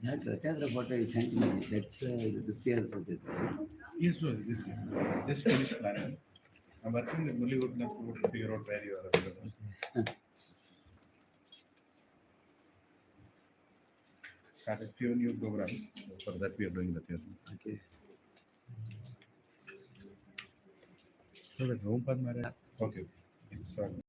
That Rakadra photo you sent me, that's this year project. Yes, bro, this year. Just finished planning. I'm working with Mullywood now to figure out where you are available. Started few new programs. For that we are doing the theater. Okay. So the room for marriage. Okay. It's 11.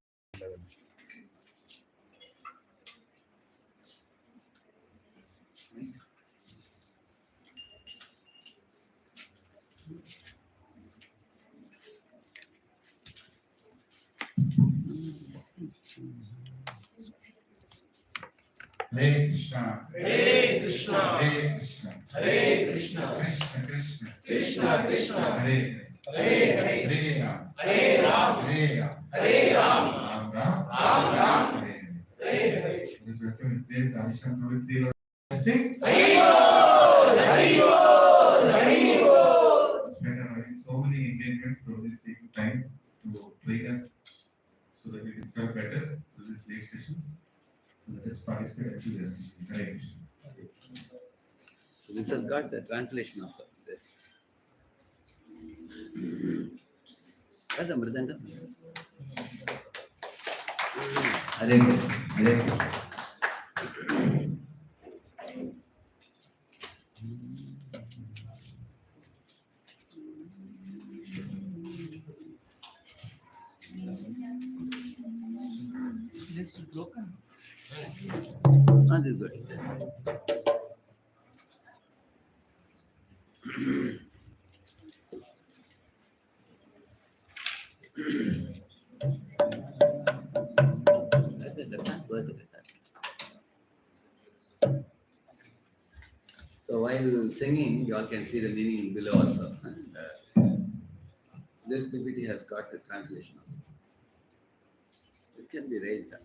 Hare Krishna, Hare Krishna, Hare Krishna, Hare Krishna, Krishna Krishna, Krishna Krishna, Hare Hare Hare, Hare Ram, Hare Ram, Hare Ram, Hare Ram, Ram Ram, Ram Ram, Hare Hare Hare. This weapon is placed Radheshyam Prabhuji 3 Lord. Testing. Hari Bol, Hari Bol, Hari Bol. It's better having so many engagements. Prabhuji is taking time to train us so that we can serve better through these late sessions. So let us participate enthusiastically. Hare Krishna. So this has got the translation also. This. That's the Mridanga. Hare Krishna. Hare Krishna. This is broken. Ah, this is good. That's the left verse of it. So while singing, you all can see the meaning below also. And, this PPT has got the translation also. This can be raised up.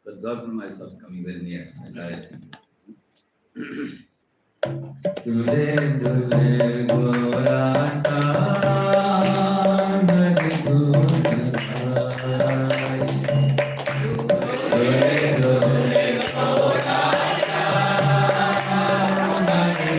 Because Gautama is also coming very near. Dule dule gorata nadi dule dule gorata nadi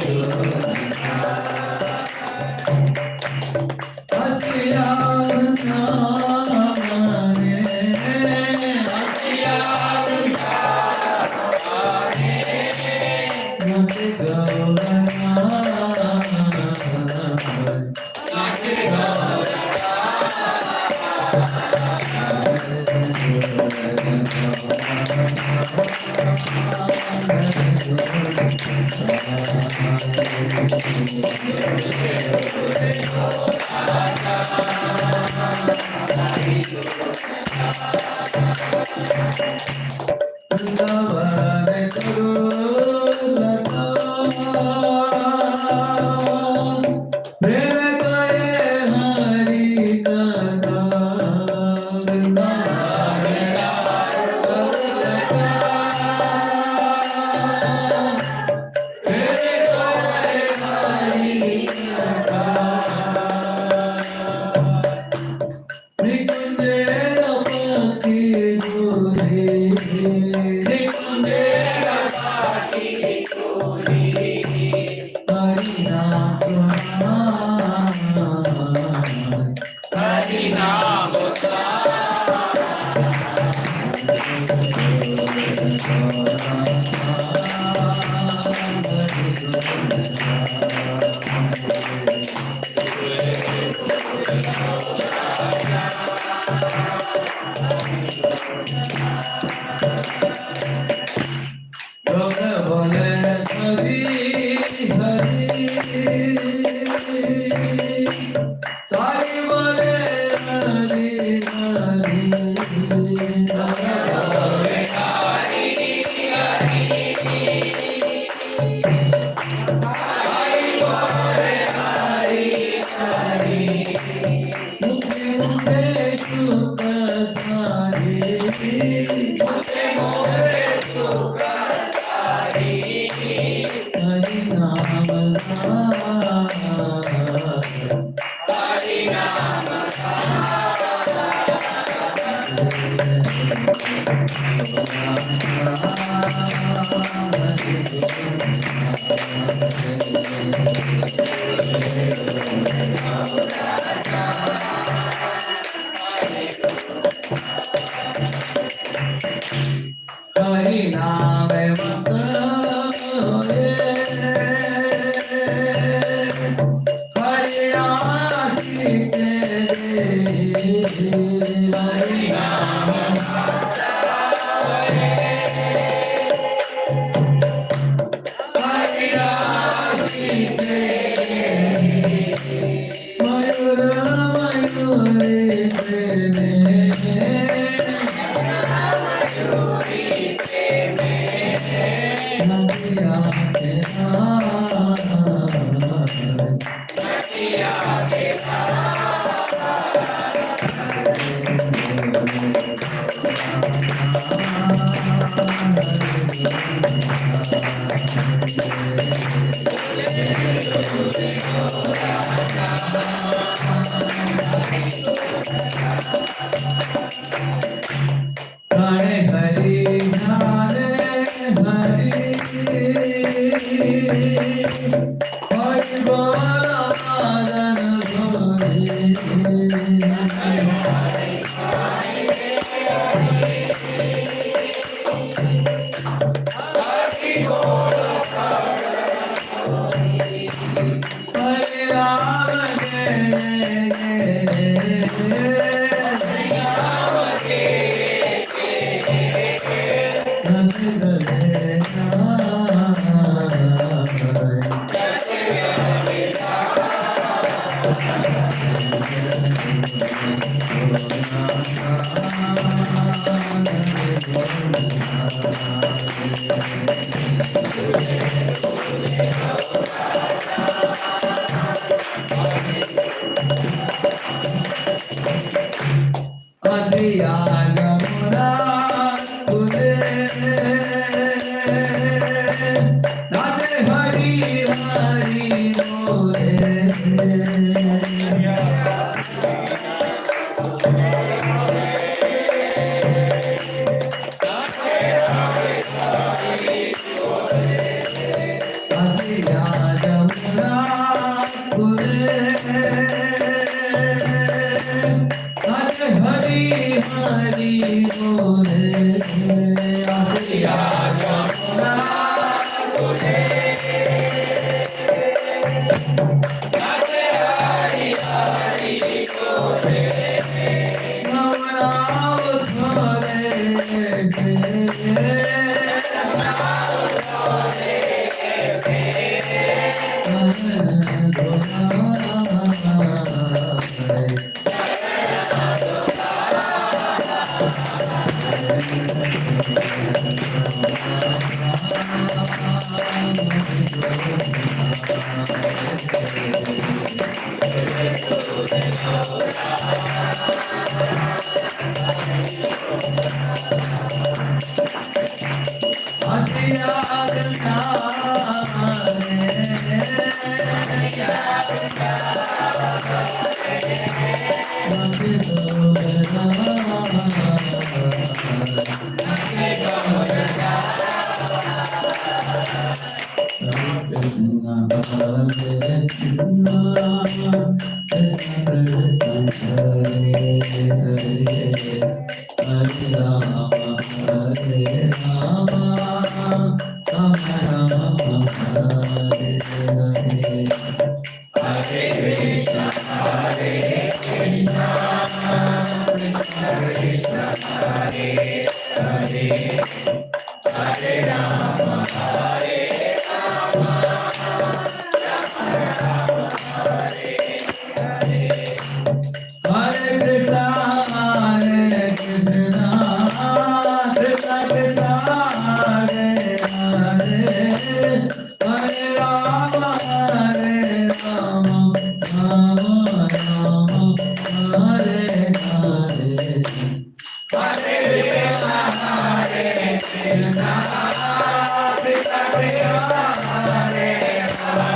Hare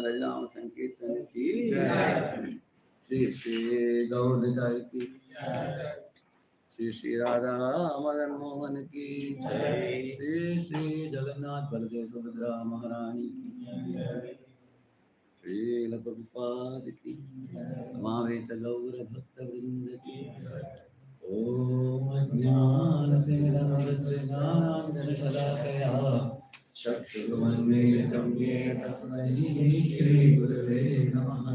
हरिनाम संकीर्तन की श्री श्री गौर निताई की श्री श्री राधा मदन मोहन की श्री श्री जगन्नाथ बलदेव सुभद्रा महारानी की श्री प्रभुपाद की समावेत गौर भक्त वृंद की ओम ज्ञानतिमिरन्धस्य ज्ञानाञ्जनशलाकया चक्षुरुन्मीलितं येन तस्मै श्रीगुरवे नमः।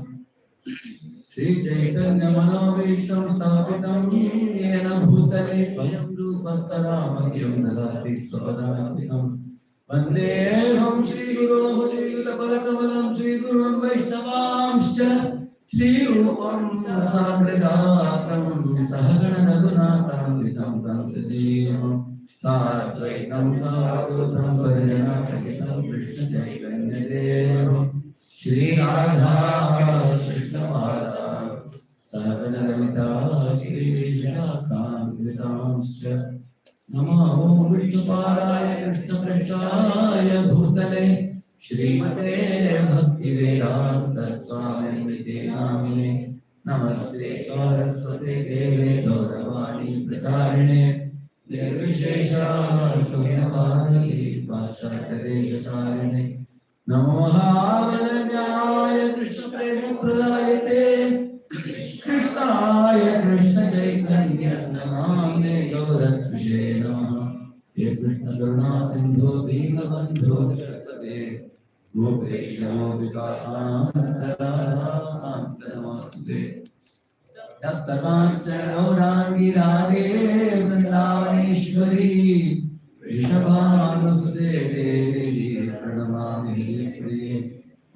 श्रीचैतन्यमनोभीष्टं स्थापितं येन भूतले स्वयं रूपं तदा मह्यं ददाति स्वपदान्तिकम् वन्देऽहं श्रीगुरोः श्रीयुतपदकमलं श्रीगुरुं वैष्णवांश्च श्रीरूपं साग्रजातं सहगण रघुनाथान्वितं तं सजीवं साद्वैतं सावधूतं परिजनसहितं कृष्णचैतन्यदेवं श्रीराधा कृष्णमाता सहगण ललिता श्रीविशाखान्वितांश्च नमो विष्णुपादाय कृष्णप्रेष्ठाय भूतले श्रीमते भक्तिवेदांत स्वामिनिते नामिने नमस्ते सरस्वती देवे गौरवाणी प्रचारिणे निर्विशेषा शून्यवादी पाश्चात्यदेशकारिणे नमो महावदन्याय कृष्णप्रेमप्रदायते कृष्णाय कृष्णचैतन्य नामिने गौरत्विषे नमः। हे कृष्ण करुणा सिंधु दीनबन्धो जगत्पते गोपेश गोपिकान्त नमस्ते तप्तकाञ्चन गौराङ्गी राधे वृन्दावनेश्वरी वृषभानुसुते देवी प्रणमामि प्रिये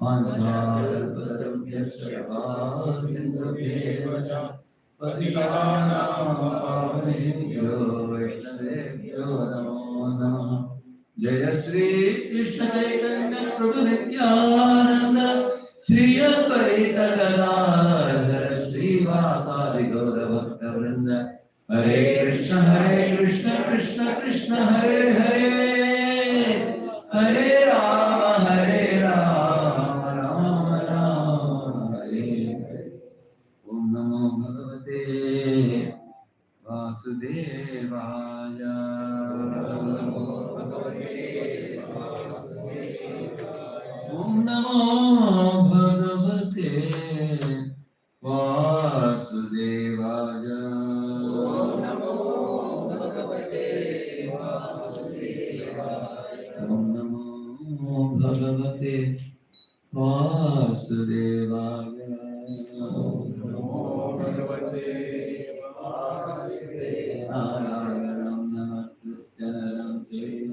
वाञ्छाकल्पतरुभ्यश्च कृपासिन्धुभ्येव च पतितानां पावनेभ्यो वैष्णवेभ्यो नमो नमः। जय श्री कृष्ण चैतन्य प्रभु नित्यानंद श्री अद्वैत गदाधर श्रीवासादि गौर भक्त वृंद हरे कृष्ण कृष्ण कृष्ण हरे हरे हरे राम राम राम हरे हरे। ओम नमो भगवते वासुदेवाय। ओम नमो भगवते वासुदेवाय। ओम नमो भगवते वासुदेवाय। ओम नमो भगवते वासुदेवाय। ओम नमो भगवते नारायणं नमस्कृत्य नरं चैव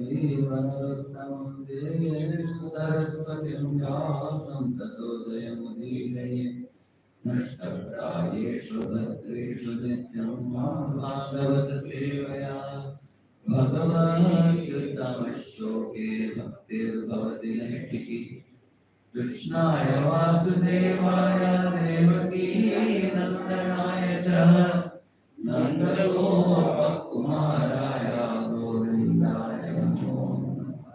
नरोत्तमं देवीं सरस्वतीं व्यासं ततो जयमुदीरये। नष्टप्रायेषु भद्रेषु नित्यं मां भागवत सेवया भगवत्युत्तमश्लोके भक्तिर्भवति नैष्टिकी कृष्णाय वासुदेवाय देवकी नन्दनाय च नन्दगोपकुमाराय गोविन्दाय नमो नमः.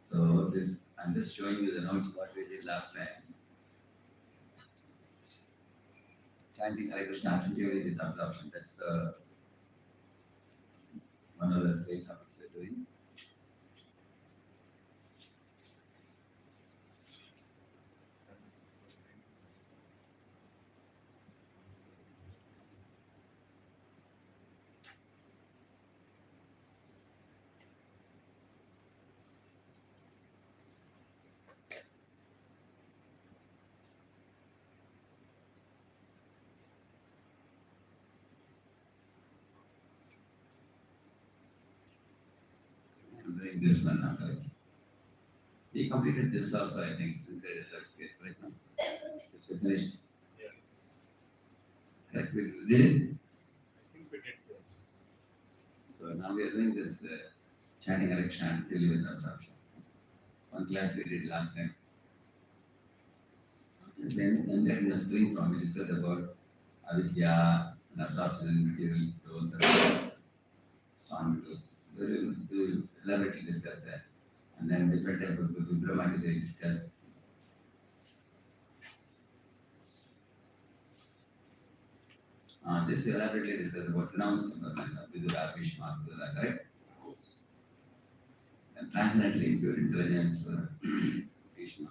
So this, I'm just showing you the notes what we did last time. Chanting Hare Krishna attentively with absorption. That's the one of the SLATE topics we're doing. I'm doing this one now, correct? We completed this also, I think, since it is third case, right now. It's finished. Correct, we did it. I think we did good. So now we are doing this chanting Hare Krishna attentively with absorption. One class we did last time. Then letting us bring from, we discuss about avidya and absorption and material roles and strong metal. We will elaborately discuss that. And then different type of vibhrama will be discussed. This we elaborately discuss about pronounced temperament of Vidura, Bhishma, Vidura, correct? And transcendently impure intelligence, Bhishma.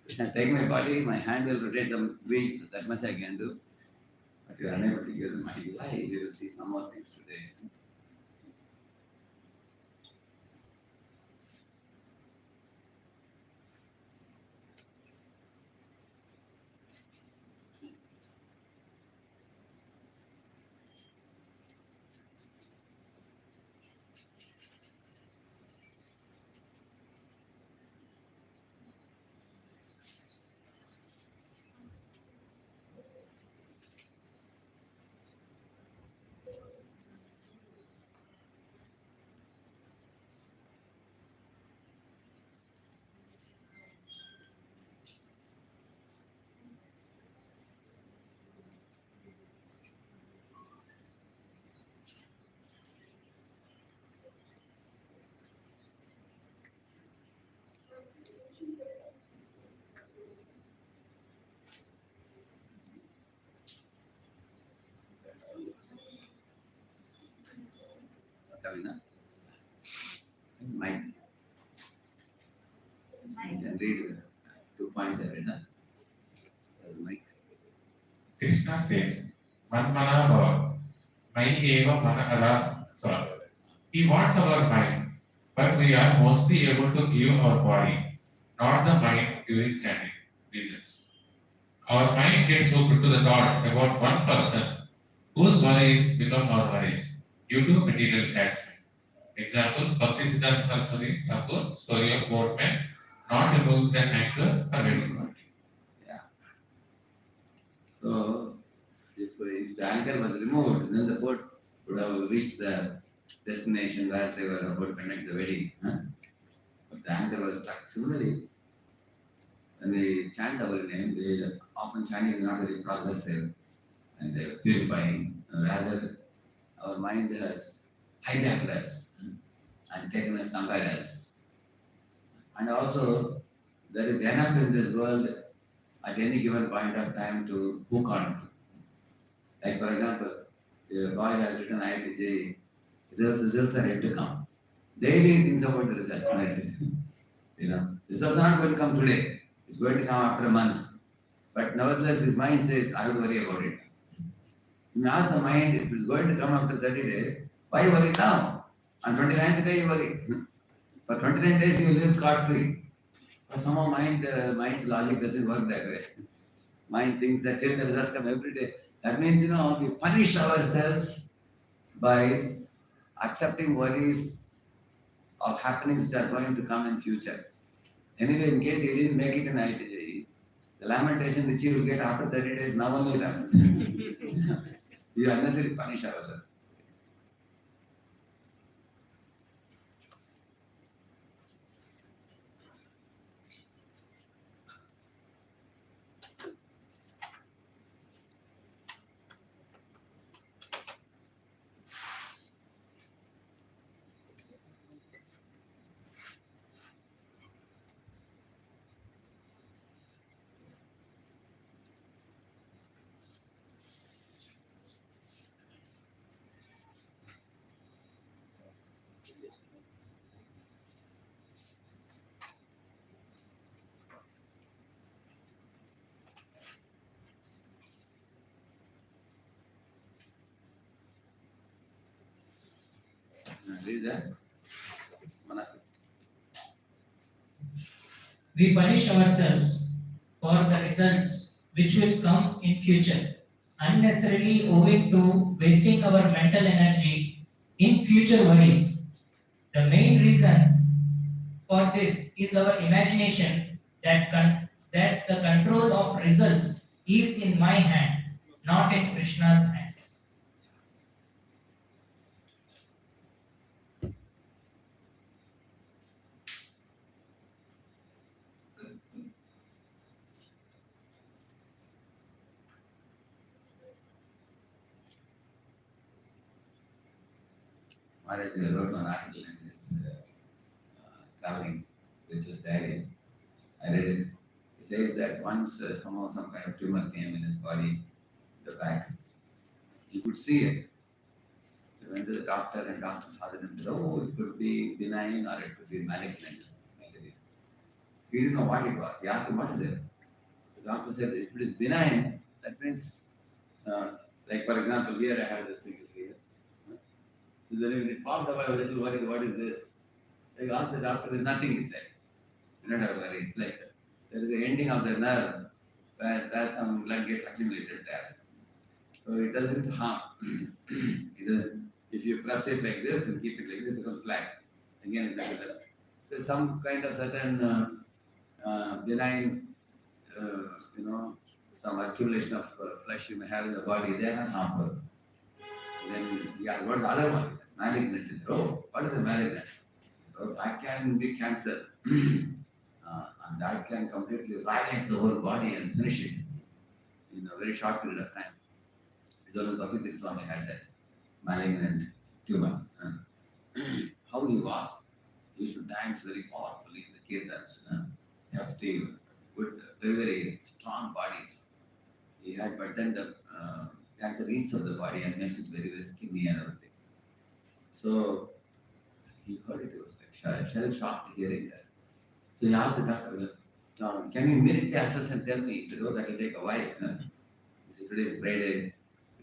Krishna, take my body, my hand will rotate the wheels, that much I can do. But you are unable to give the mind. Why? We will see some more things today. Coming up. Mic. You can read 2 points I read. Mic. Krishna says, Man mana bhava, Mai eva mana aras. Sorry. He wants our mind, but we are mostly able to give our body, not the mind during chanting reasons. Our mind gets hooked to the thought about one person whose worries become our worries due to material attachment. Example, Bhakti Siddhanta Saraswati Thakur, story of boatman, not removing the anchor for wedding party. Yeah. So, if the anchor was removed, then the boat would have reached the destination where they were about to conduct the wedding. Huh? But the anchor was stuck. Similarly, when we chant our name, we often chanting is not very progressive and purifying. Rather, our mind has hijacked us and taken us somewhere else. And also, there is enough in this world at any given point of time to hook on to. Like for example, a boy has written IIT, results are yet to come. Daily he thinks about the results. You know, results are not going to come today. It's going to come after a month. But nevertheless, his mind says, I will worry about it. You ask the mind, if it's going to come after 30 days, why worry now? On 29th day, you worry. For 29 days, you live scot-free. But somehow mind's logic doesn't work that way. Mind thinks that till the results come every day. That means, you know, we punish ourselves by accepting worries of happenings which are going to come in future. Anyway, in case you didn't make it in IIT, the lamentation which you will get after 30 days now only happens. We unnecessarily punish ourselves. Read that. Manasi. We punish ourselves for the results which will come in future, unnecessarily owing to wasting our mental energy in future worries. The main reason for this is our imagination that the control of results is in my hand, not in Krishna's hand. Maharaj wrote one article in his traveling with his diary. I read it. He says that once somehow some kind of tumor came in his body, the back, he could see it. So went to the doctor and doctor saw it and said, oh, it could be benign or it could be malignant. He didn't know what it was. He asked him, what is it? The doctor said, if it is benign, that means, like for example, here I have this thing here. So then when it popped up, I was a little worried, what is this? I asked the doctor, there's nothing, he said. You don't have to worry. It's like there is the ending of the nerve where some blood gets accumulated there. So it doesn't harm. If you press it like this and keep it like this, it becomes flat. Again, it's like that. So it's some kind of certain benign, some accumulation of flesh you may have in the body, they are not harmful. Then he asked, what is the other one? Malignant. Oh, what is a malignant? So that can be cancer. And that can completely ravage the whole body and finish it in a very short period of time. So Bhakti Swami had that malignant tumor. How he was? He used to dance very powerfully in the kirtans. Hefty, good, very, very strong body. He had, but then the cancer eats of the body and makes it very, very skinny and everything. So he heard it, he was like shell-shocked hearing that. So he asked the doctor, can you immediately assess and tell me? He said, oh, that will take a while. He said, today is Friday.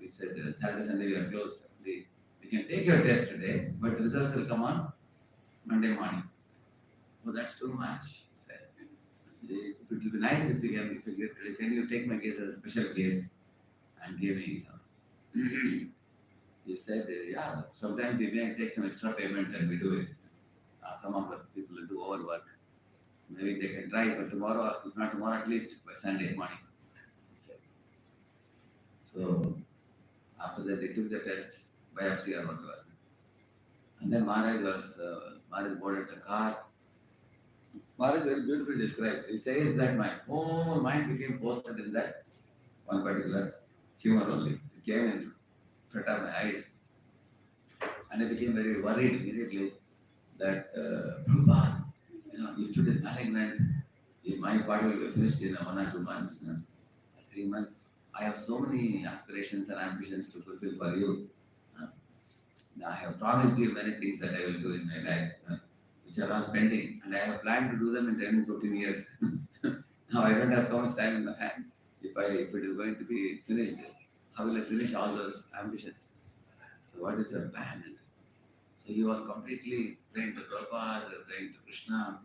He said, Saturday, Sunday we are closed. We can take your test today, but the results will come on Monday morning. Oh, that's too much, he said. It will be nice if you can you take my case as a special case and give me. He said, yeah, sometimes we may take some extra payment and we do it. Some of the people will do overwork. Maybe they can try for tomorrow, if not tomorrow, at least by Sunday morning. He said. So after that, they took the test, biopsy or whatever. And then Maharaj boarded the car. Maharaj very beautifully describes. He says that my whole mind became posted in that one particular tumor only. It came in front of my eyes. And I became very worried immediately that, Prabhupada, if it is malignant, if my body will be finished in 1 or 2 months, 3 months. I have so many aspirations and ambitions to fulfill for you. Uh, I have promised you many things that I will do in my life, which are all pending, and I have planned to do them in 10 15 years. Now I don't have so much time in my hand. If it is going to be finished, how will I finish all those ambitions? So what is your plan? So he was completely praying to Prabhupada, praying to Krishna,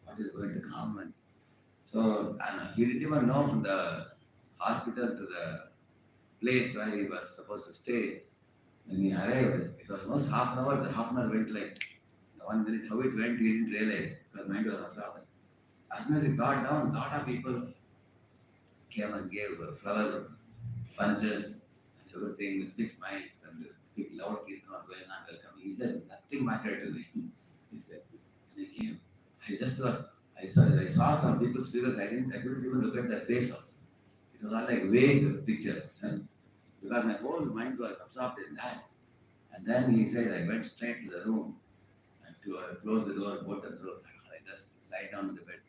what is going to come. And so he didn't even know from the hospital to the place where he was supposed to stay. When he arrived, it was almost half an hour. The half an hour went like 1 minute. How it went, he didn't realize because mind was absorbed. As soon as he got down, a lot of people came and gave flower bunches and everything with big smiles and big loud kids not going on welcome. He said, nothing mattered to me. He said, and he came. I saw some people's figures. I couldn't even look at their face also. It was all like vague pictures. Because my whole mind was absorbed in that. And then he said, I went straight to the room and closed the door, bolt the door. I just lie down on the bed.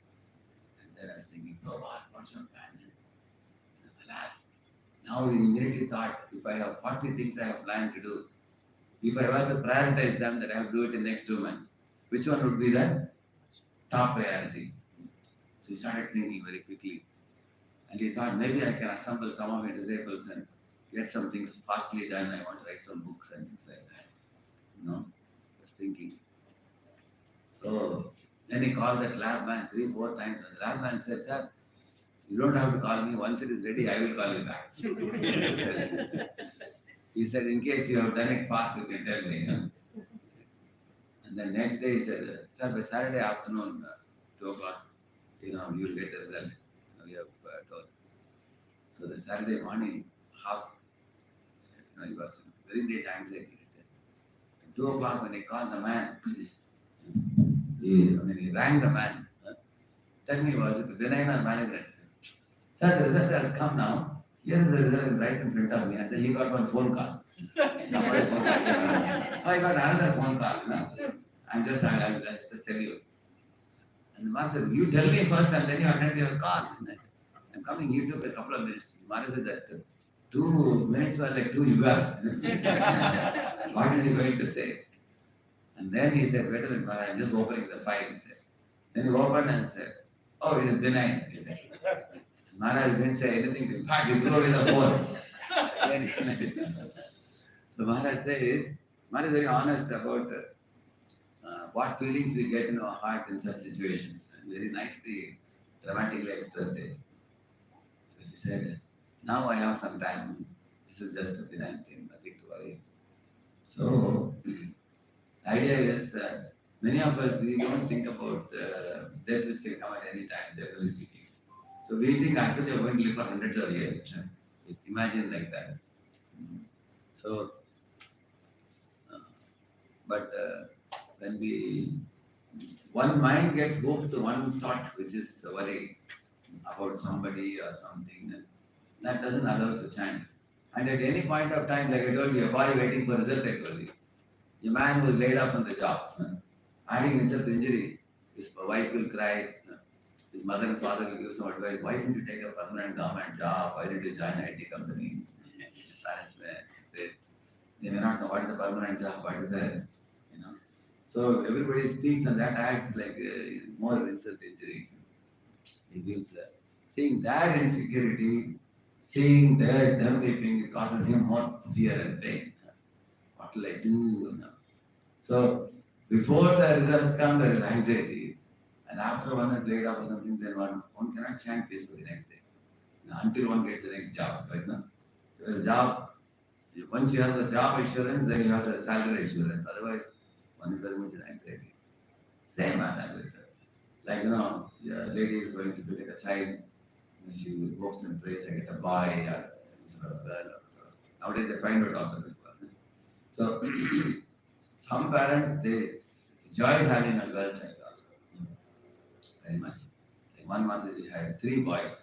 And then I was thinking, oh, what's your plan? Alas, now he immediately thought, if I have 40 things I have planned to do, if I were to prioritize them, that I have to do it in the next 2 months, which one would be the top priority? So he started thinking very quickly. And he thought, maybe I can assemble some of my disciples and get some things fastly done. I want to write some books and things like that. Was thinking. So then he called that lab man 3, 4 times. And the lab man said, sir, you don't have to call me. Once it is ready, I will call you back. He said, in case you have done it fast, you can tell me. And then next day he said, sir, by Saturday afternoon, 2 o'clock, you will get the result. We have told. So the Saturday morning, he was very great anxiety. He said, at 2 o'clock when he called the man, he rang the man. Tell me, was it benign or malignant? Sir, the result has come now. Here is the result right in front of me. And then he got one phone call. Somebody's phone call. I got another phone call. I'll just tell you. And the man said, you tell me first and then you attend your call. And I said, I'm coming. He took a couple of minutes. Maharaj said that 2 minutes were like 2 yugas. What is he going to say? And then he said, wait a minute, Maharaj, I'm just opening the file. He said. Then he opened and said, oh, it is benign. He said. Maharaj didn't say anything. In fact, he threw away the phone. So Maharaj says, Maharaj is very honest about what feelings we get in our heart in such situations. And very nicely, dramatically expressed it. So he said, now I have some time. This is just a benign thing, nothing to worry. So the idea is many of us, we don't think about death which can come at any time, generally speaking. So we think actually we are going to live for hundreds of years. Imagine like that. So, but when one mind gets hooked to one thought which is worry about somebody or something, that doesn't allow us to chant. And at any point of time, like I told you, a boy waiting for result, I told you. A man who is laid off from the job, adding insult to injury, his wife will cry, his mother and father will give some advice, why didn't you take a permanent government job, why did you join an IT company? His parents may say, they may not know what is a permanent job, what is that, So everybody speaks and that acts like more insult to injury. He feels seeing their insecurity, seeing them weeping, it causes him more fear and pain. What will I do? So before the results come, there is anxiety. And after one is laid off or something, then one cannot chant peacefully the next day. Until one gets the next job, right now. Because job, once you have the job assurance, then you have the salary assurance. Otherwise, one is very much in anxiety. Same manner with like the lady is going to get a child, she hopes and prays I get a boy or a girl. Nowadays they find out also this one. So some parents they enjoy having a girl child also. Very much. Like 1 month she had 3 boys.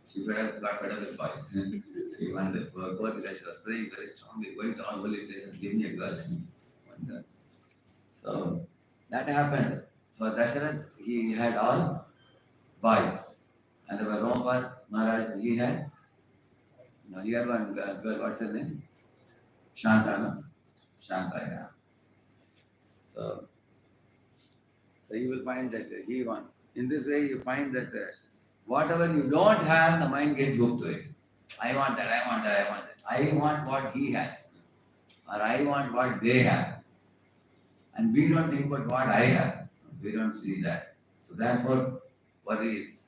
She got fed up with boys. She wanted for 4th grade, she was praying very strongly, going to all holy places, give me a girl. One girl. So that happened. For Dasharath, he had all boys. And there was Romapal Maharaj, he had, he had one girl, what's her name? Shanta, no? Shanta, yeah. So, so you will find that he won. In this way, you find that whatever you don't have, the mind gets hooked to it. I want that, I want that, I want that. I want what he has, or I want what they have. And we don't think about what I have. We don't see that. So therefore, worry is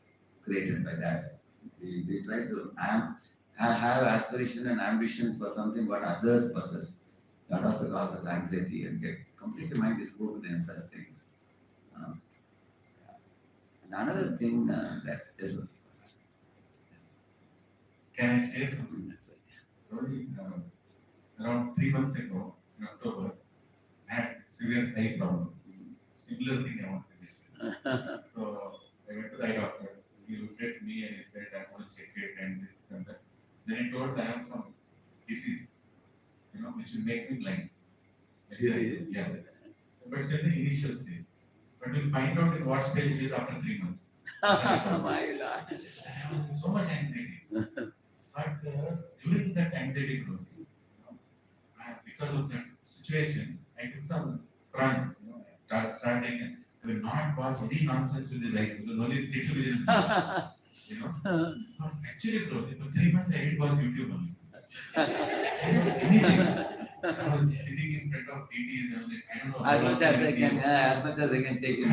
created by that. We try to have aspiration and ambition for something what others possess. That also causes anxiety and gets completely mind is hooked in such things. Um, and another thing that is Can I share something? Probably around 3 months ago, in October, I had severe eye problem. Similar thing I wanted to share. So I went to the eye doctor. He looked at me and he said, I'm going to check it and this and that. Then he told I have some disease, which will make me blind. I said, yeah. So, but it's in the initial stage. But we'll find out in what stage it is after 3 months. My Lord. I was in so much anxiety. But during that anxiety growth, because of that situation, I took some run. I started I will not watch any nonsense with his eyes because only television. But actually, bro, for 3 months I didn't watch YouTube only. I didn't watch anything. I was sitting in front of TVs and I was like, I don't know. As much as I can take it. I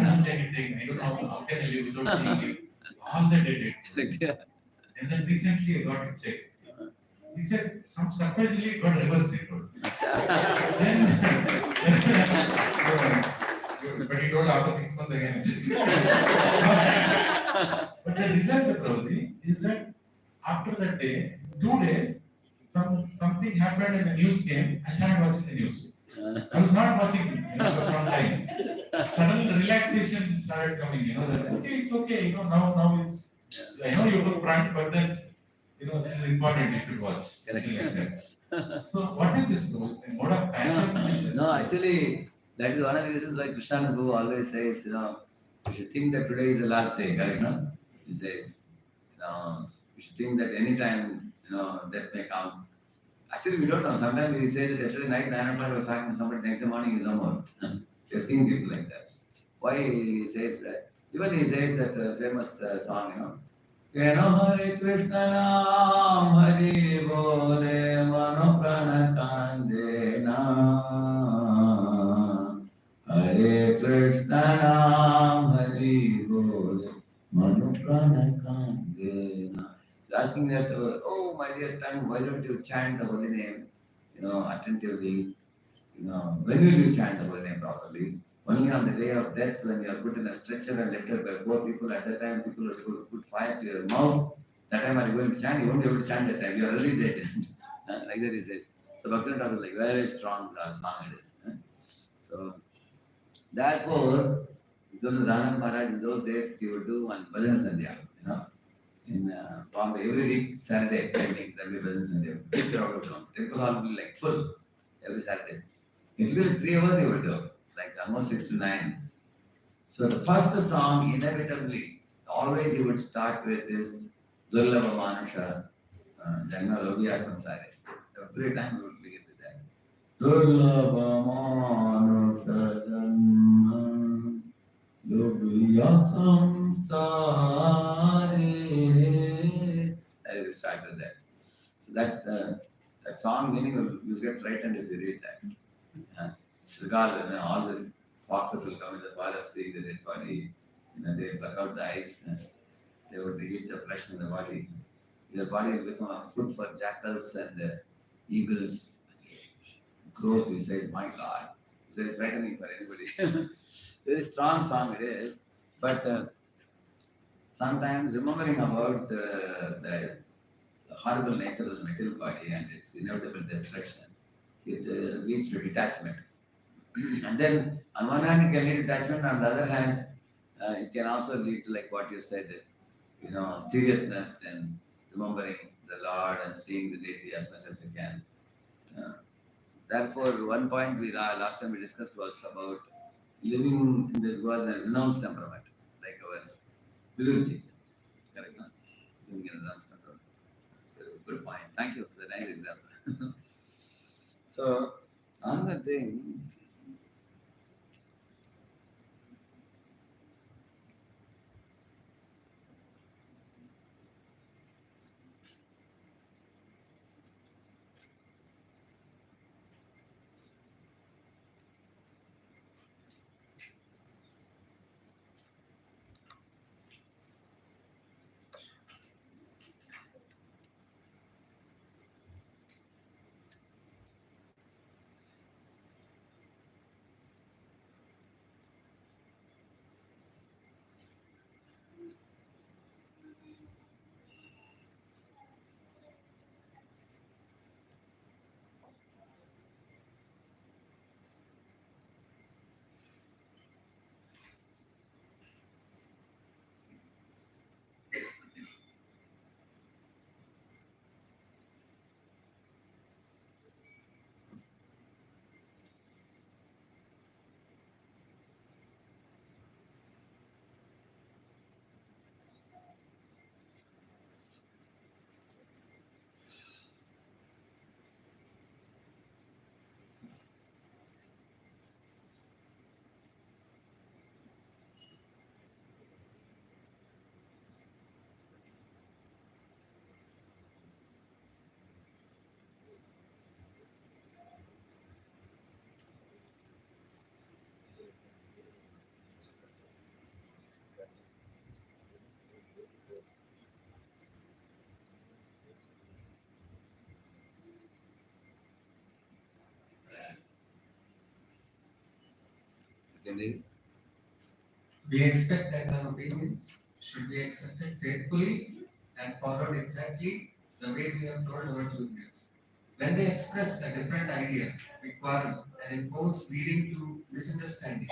don't know how can I live without seeing it. All that I did. And then recently I got it checked. He said, surprisingly it got reverse record. But he told after 6 months again. But the result of Prabhuji is that after that day, 2 days, something happened and the news came. I started watching the news. I was not watching for some time. Suddenly relaxation started coming. That okay, it's okay. Now it's. I know you took front, but then this is important. You should watch. Something like that. So what is this mode of passion? No, actually, that is one of the reasons why Krishna Prabhu always says, you should think that today is the last day, correct? No? He says, you should think that any time, death may come. Actually, we don't know. Sometimes we say that yesterday night 9 o'clock was talking to somebody, next morning is no more. We have seen people like that. Why he says that? Even he says that famous song, Hare Krishna Nam Hari Bole Mano Prana Kandena Hare Krishna Nam Hari Bole Mano Prana Kandena. So asking that, oh my dear tongue, why don't you chant the holy name, attentively? When will you chant the holy name properly? Only on the day of death, when you are put in a stretcher and lifted by 4 people, at that time people will put fire to your mouth. That time are you going to chant? You won't be able to chant that time. You are already dead. Like that he says. So Bhaktivinoda was like, very strong song it is. So therefore, Dhanam Maharaj in those days he would do one Bhajan Sandhya, in Bombay every week, Saturday evening, there will be Bhajan Sandhya. Big crowd would come. Temple hall will be like full every Saturday. It will be 3 hours he would do. Like almost 6 to 9. So the first song, inevitably, always he would start with this Durlabha Manusha, Janma Logiya Samsare. Every time he would begin with that. Durlabha Manusha Janma Logiya Samsare. And he will start with that. So that song meaning you'll get frightened if you read that. Regardless, all these foxes will come in the forest, see the dead body, they pluck out the eyes, they would eat the flesh in the body. Your body will become a food for jackals and eagles. Crows, he says, my God. It's very frightening for anybody. Very strong song it is, but sometimes remembering about the horrible nature of the material body and its inevitable destruction, it leads to detachment. And then, on one hand, it can lead to detachment. On the other hand, it can also lead to, like what you said, seriousness and remembering the Lord and seeing the deity as much as we can. Therefore, one point last time we discussed was about living in this world in a renounced temperament, like our Vidurji. correct. No? Doing it wrong control. So good point. Thank you for the nice example. So another thing. Can We expect that our opinions should be accepted faithfully and followed exactly the way we have told our juniors. When they express a different idea, we quarrel and impose, leading to misunderstanding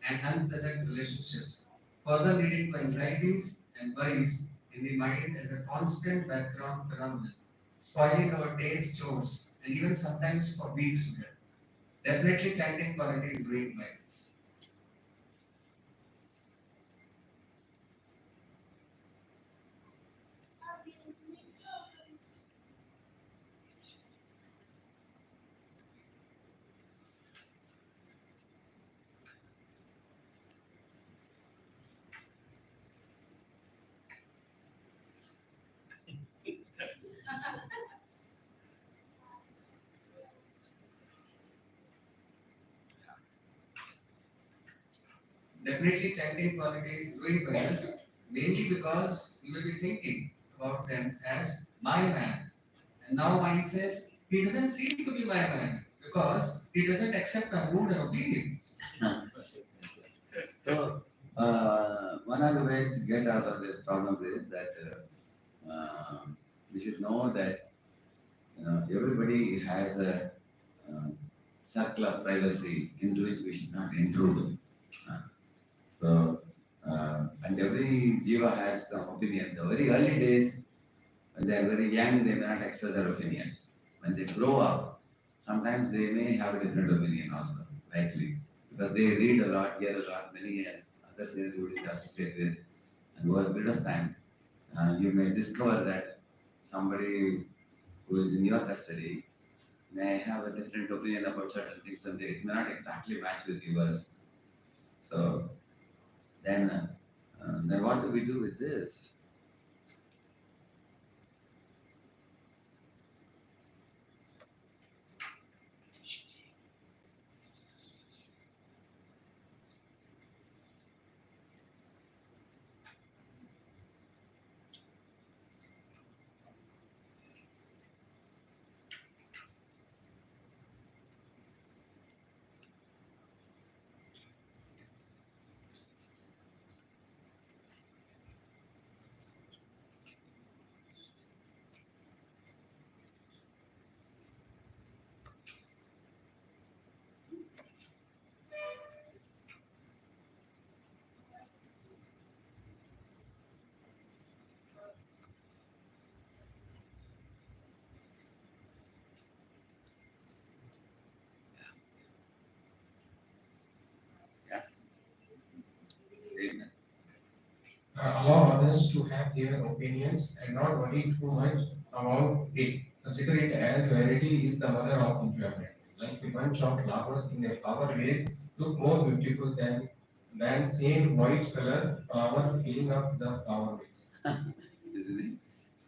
and unpleasant relationships, further leading to anxieties and worries in the mind as a constant background phenomenon, spoiling our days, chores, and even sometimes for weeks together. Definitely chanting quality is ruined by this. Definitely chanting quality is ruined by us, mainly because you will be thinking about them as my man. And now mind says, he doesn't seem to be my man because he doesn't accept our mood and opinions. So, one of the ways to get out of this problem is that we should know that everybody has a circle of privacy into which we should not intrude. Uh, so, and every jiva has some opinion. The very early days, when they are very young, they may not express their opinions. When they grow up, sometimes they may have a different opinion also, likely, because they read a lot, hear a lot, many other celebrities associate with, and over a period of time, you may discover that somebody who is in your custody may have a different opinion about certain things, and they may not exactly match with yours. So then what do we do with this? to have their opinions and not worry too much about it. Consider it as variety is the mother of enjoyment. Like a bunch of flowers in a flower vase look more beautiful than same white color flower filling up the flower vase. Isn't it?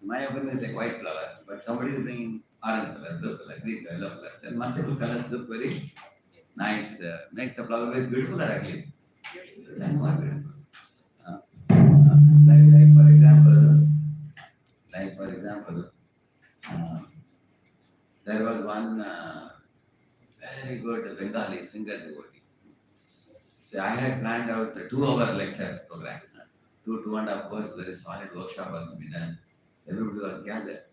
My opinion is like white flower, but somebody is bringing orange color, blue color, green color, yellow color. Then multiple colors look very nice, makes the flower very beautiful or ugly. Then more beautiful. Like for example, uh, there was one very good Bengali singer devotee. So I had planned out a 2 hour lecture program. 2.5 hours, very solid workshop was to be done. Everybody was gathered.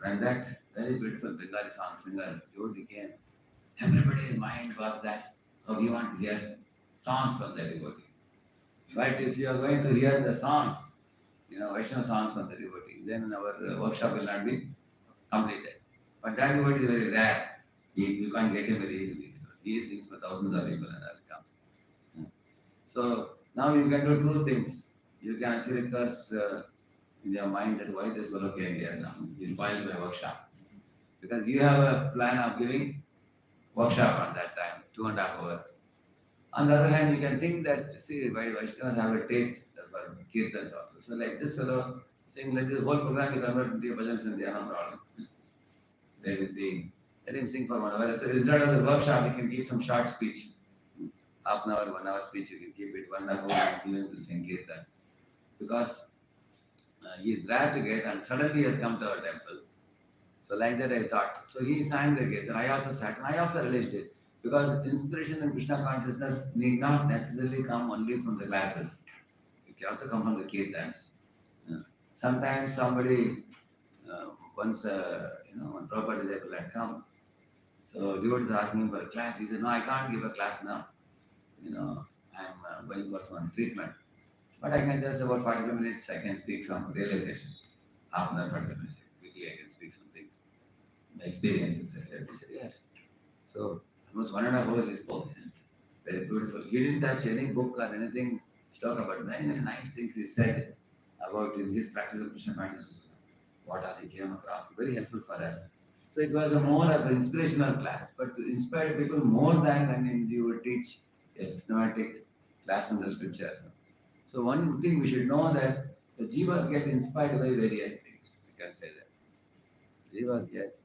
And that very beautiful Bengali song singer, devotee came. Everybody's mind was that, oh, we want to hear songs from the devotee. But if you are going to hear the songs, Vaishnava songs from the devotee, then our workshop will not be completed. But that devotee is very rare. You can't get him very easily. He sings for thousands of people and that comes. So now you can do two things. You can actually curse in your mind that why this fellow came here now. He spoiled my workshop. Because you have a plan of giving workshop at that time, 2.5 hours. On the other hand, you can think that, see, why Vaishnavas have a taste for kirtans also. So like this fellow saying, let this whole program be converted into a bhajan sandhya, no problem. Let him sing for 1 hour. So instead of the workshop, you can give some short speech. Half an hour, 1 hour speech, you can keep it 1.5 hours to sing kirtan. Because he is rare to get and suddenly he has come to our temple. So like that I thought. So he sang the kirtan. I also sat and I also realized it. Because inspiration and Krishna consciousness need not necessarily come only from the classes. It can also come from the kirtans. Sometimes somebody, once, one proper disciple had come. So devotee was asking him for a class. He said, no, I can't give a class now. I'm going for some treatment. But I can just about 45 minutes, I can speak some realization. Half an hour, 45 minutes, quickly I can speak some things. My experiences. He said, yes. So almost 1.5 hours he spoke. Very beautiful. He didn't touch any book or anything to talk about. Many nice things he said about his practice of Krishna consciousness. What all he came across. Very helpful for us. So it was a more of an inspirational class, but to inspire people more than when you would teach a systematic class from the scripture. So one thing we should know that the jivas get inspired by various things. You can say that. Jivas get.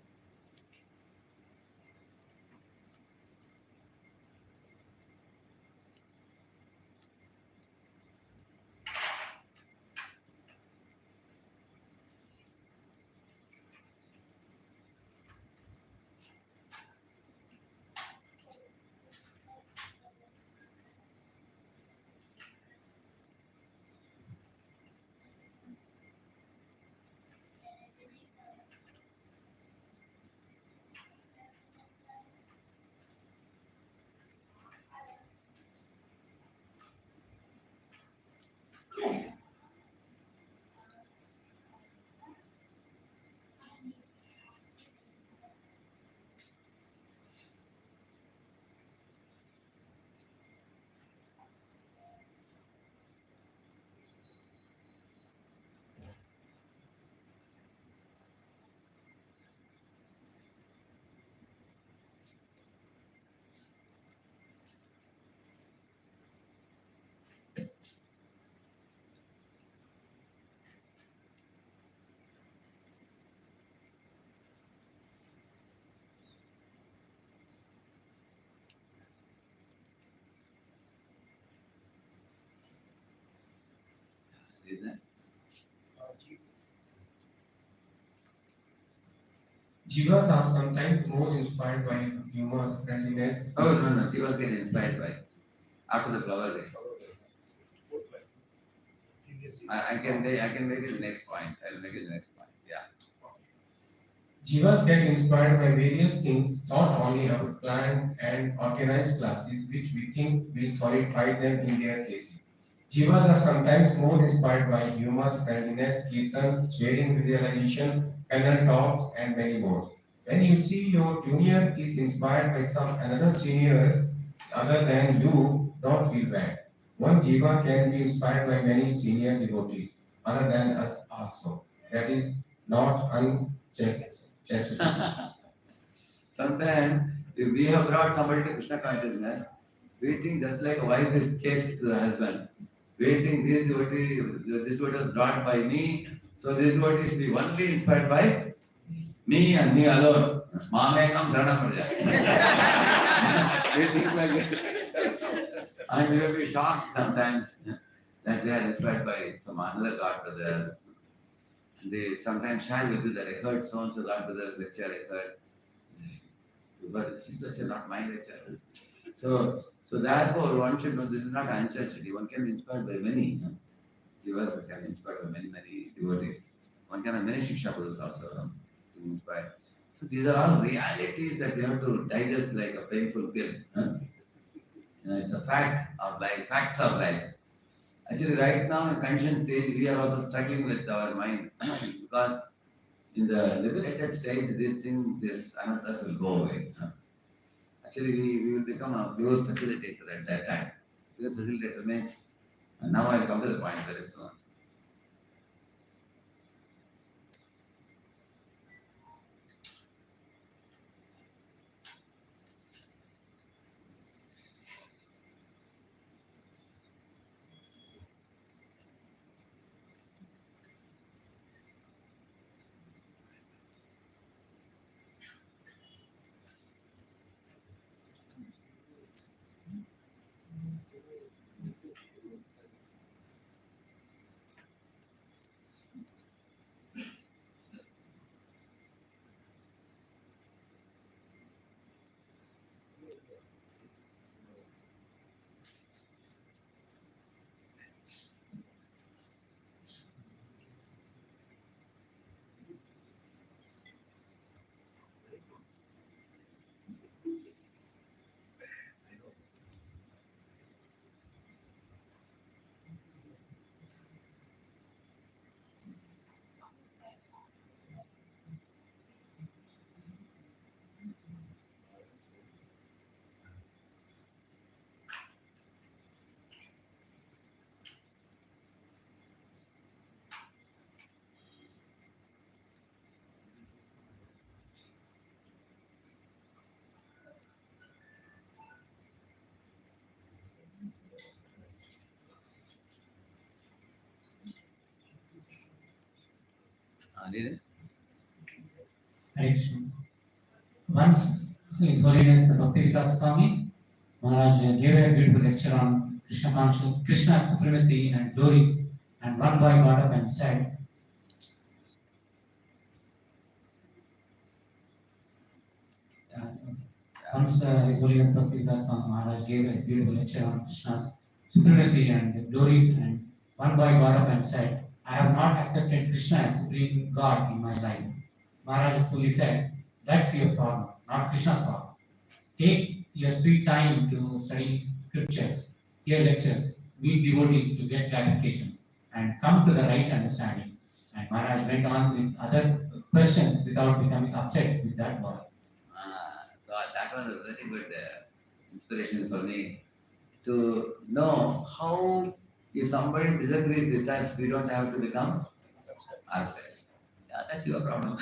Is that? Jivas are sometimes more inspired by humor, friendliness. Oh no, jivas get inspired by after the flower days. I can make it the next point. I'll make it the next point. Yeah. Jivas get inspired by various things, not only our planned and organized classes, which we think will solidify them in their cases. Jivas are sometimes more inspired by humor, friendliness, kirtans, sharing realization, panel talks, and many more. When you see your junior is inspired by some another senior other than you, don't feel bad. One jiva can be inspired by many senior devotees. other than us also. That is not unchastity. Sometimes, if we have brought somebody to Krishna consciousness, we think just like a wife is chaste to the husband. We think this devotee was brought by me, so this devotee should be only inspired by me and me alone. Mamekam Saranam Praja. We think like that. And we will be shocked sometimes that they are inspired by some another God brother. They sometimes share with you that I heard so and so God brother's lecture, I heard. But his lecture, not my lecture. So therefore, one should know this is not unchastity. One can be inspired by many jivas, one can be inspired by many devotees. One can have many shiksha gurus also to be inspired. So these are all realities that we have to digest like a painful pill. It's a fact of life, facts of life. Actually, right now in conscious stage, we are also struggling with our mind because in the liberated stage, this anathas will go away. Actually, we will become a pure facilitator at that time. Pure facilitator means, and now I'll come to the point very soon. Did it? Hare Krishna. Once His Holiness the Bhakti Vikas Swami Maharaj gave a beautiful lecture on Krishna's supremacy and glories, and one boy got up and said, once His Holiness Bhakti Vikas Swami Maharaj gave a beautiful lecture on Krishna's supremacy and glories, and one boy got up and said, I have not accepted Krishna as supreme God in my life. Maharaj Puli said, that's your problem, not Krishna's problem. Take your sweet time to study scriptures, hear lectures, meet devotees to get clarification, and come to the right understanding. And Maharaj went on with other questions without becoming upset with that boy. So that was a very good inspiration for me to know how if somebody disagrees with us, we don't have to become upset. Yeah, that's your problem.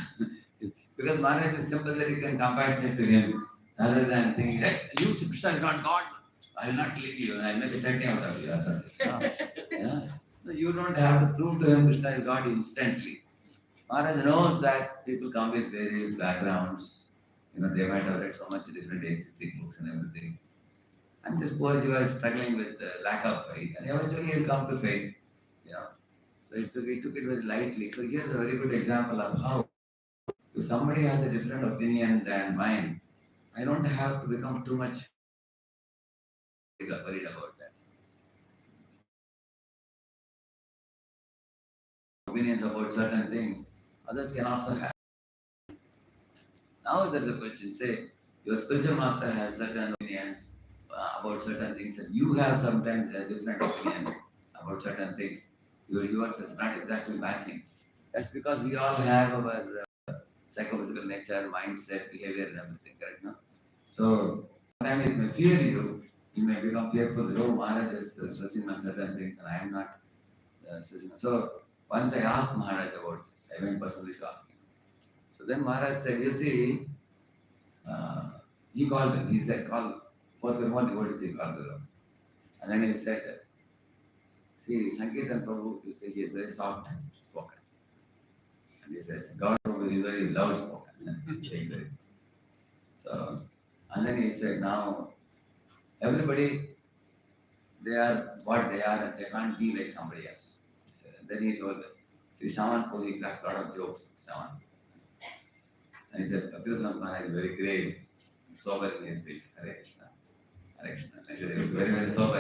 Because Maharaj is sympathetic and compassionate to him, rather than thinking, hey, you, Krishna is not God, I will not kill you, I will make a chutney out of you. Or something. Yeah? So you don't have to prove to him Krishna is God instantly. Maharaj knows that people come with various backgrounds. They might have read so much different atheistic books and everything. And this poor Jiva is struggling with lack of faith, and eventually he'll come to faith. So he took it very lightly. So here's a very good example of how if somebody has a different opinion than mine, I don't have to become too much worried about that. Opinions about certain things, others can also have. Now there's a question, say, your spiritual master has certain opinions about certain things, and you have sometimes a different opinion about certain things. Yours is not exactly matching. That's because we all have our psychophysical nature, mindset, behavior, and everything, correct? No? So sometimes it may fear you. You may become fearful. Oh, Maharaj is stressing on certain things, and I am not stressing. So Once I asked Maharaj about this, I went personally to ask him. So then Maharaj said, you see, he called me. He said, call 451 devotees, he called the room. And then he said, see, Sankirtan Prabhu, you see, he is very soft spoken. And he says, God Prabhu is very loud spoken. So, and then he said, now, everybody, they are what they are and they can't be like somebody else. And then he told them, see, Shaman Prabhu, he cracks a lot of jokes, Shaman. And he said, Bhaktivinoda Maharaj is very grave, sober in his speech. Hare Krishna. Hare Krishna. And he was very, very sober.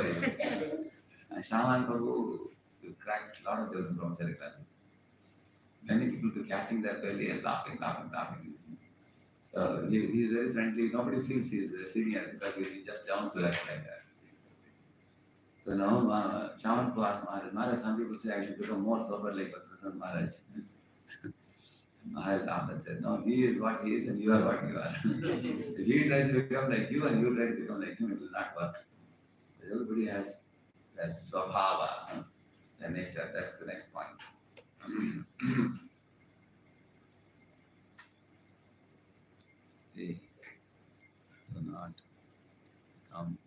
And Shaman Prabhu cracked a lot of jokes in brahmachari classes. Many people to catching their belly and laughing. So he is very friendly. Nobody feels he is a senior because he is just down to earth like that. So now Shaman Prabhu asked Maharaj, some people say I should become more sober like Bhaktivinoda Maharaj. Maharaj laughed and said, no, he is what he is and you are what you are. If he tries to become like you and you try to become like him, it will not work. Everybody has their swabhava, their nature. That's the next point. See, do not come.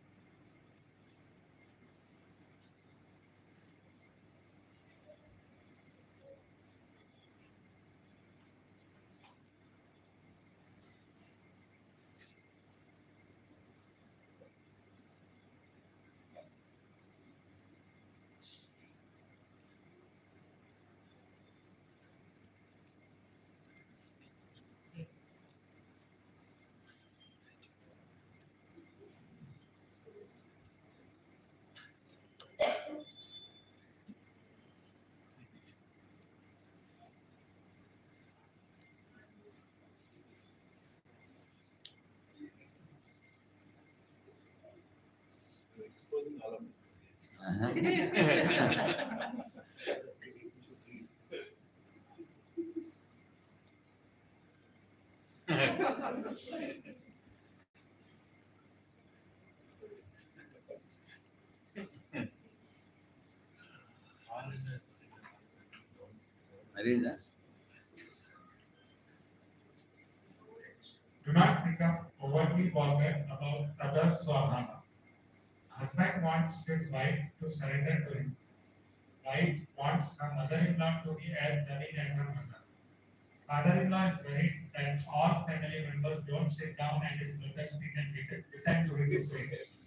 Exposing all of it. I read that. Do not become overly bothered about others' swabhava. Husband wants his wife to surrender to him. Wife wants her mother-in-law to be as loving as her mother. Father-in-law is worried that all family members don't sit down at his lotus feet and listen to his speeches.